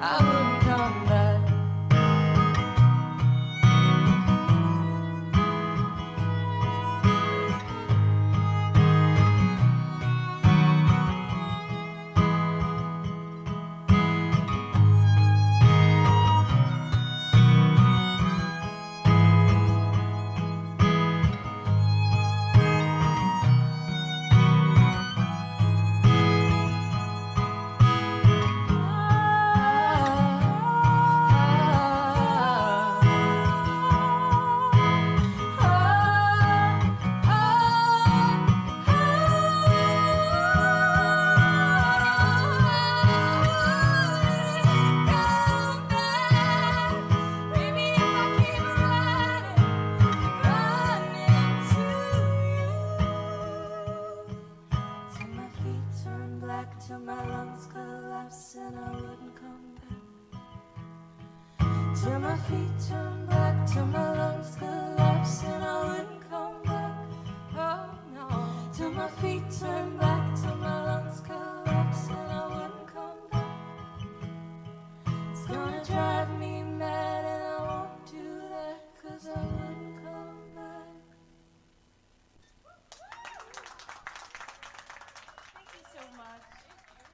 I wouldn't come back. Till my lungs collapse and I wouldn't come back. Till my feet turn black, till my lungs collapse and I wouldn't come back. Oh no. Till my feet turn black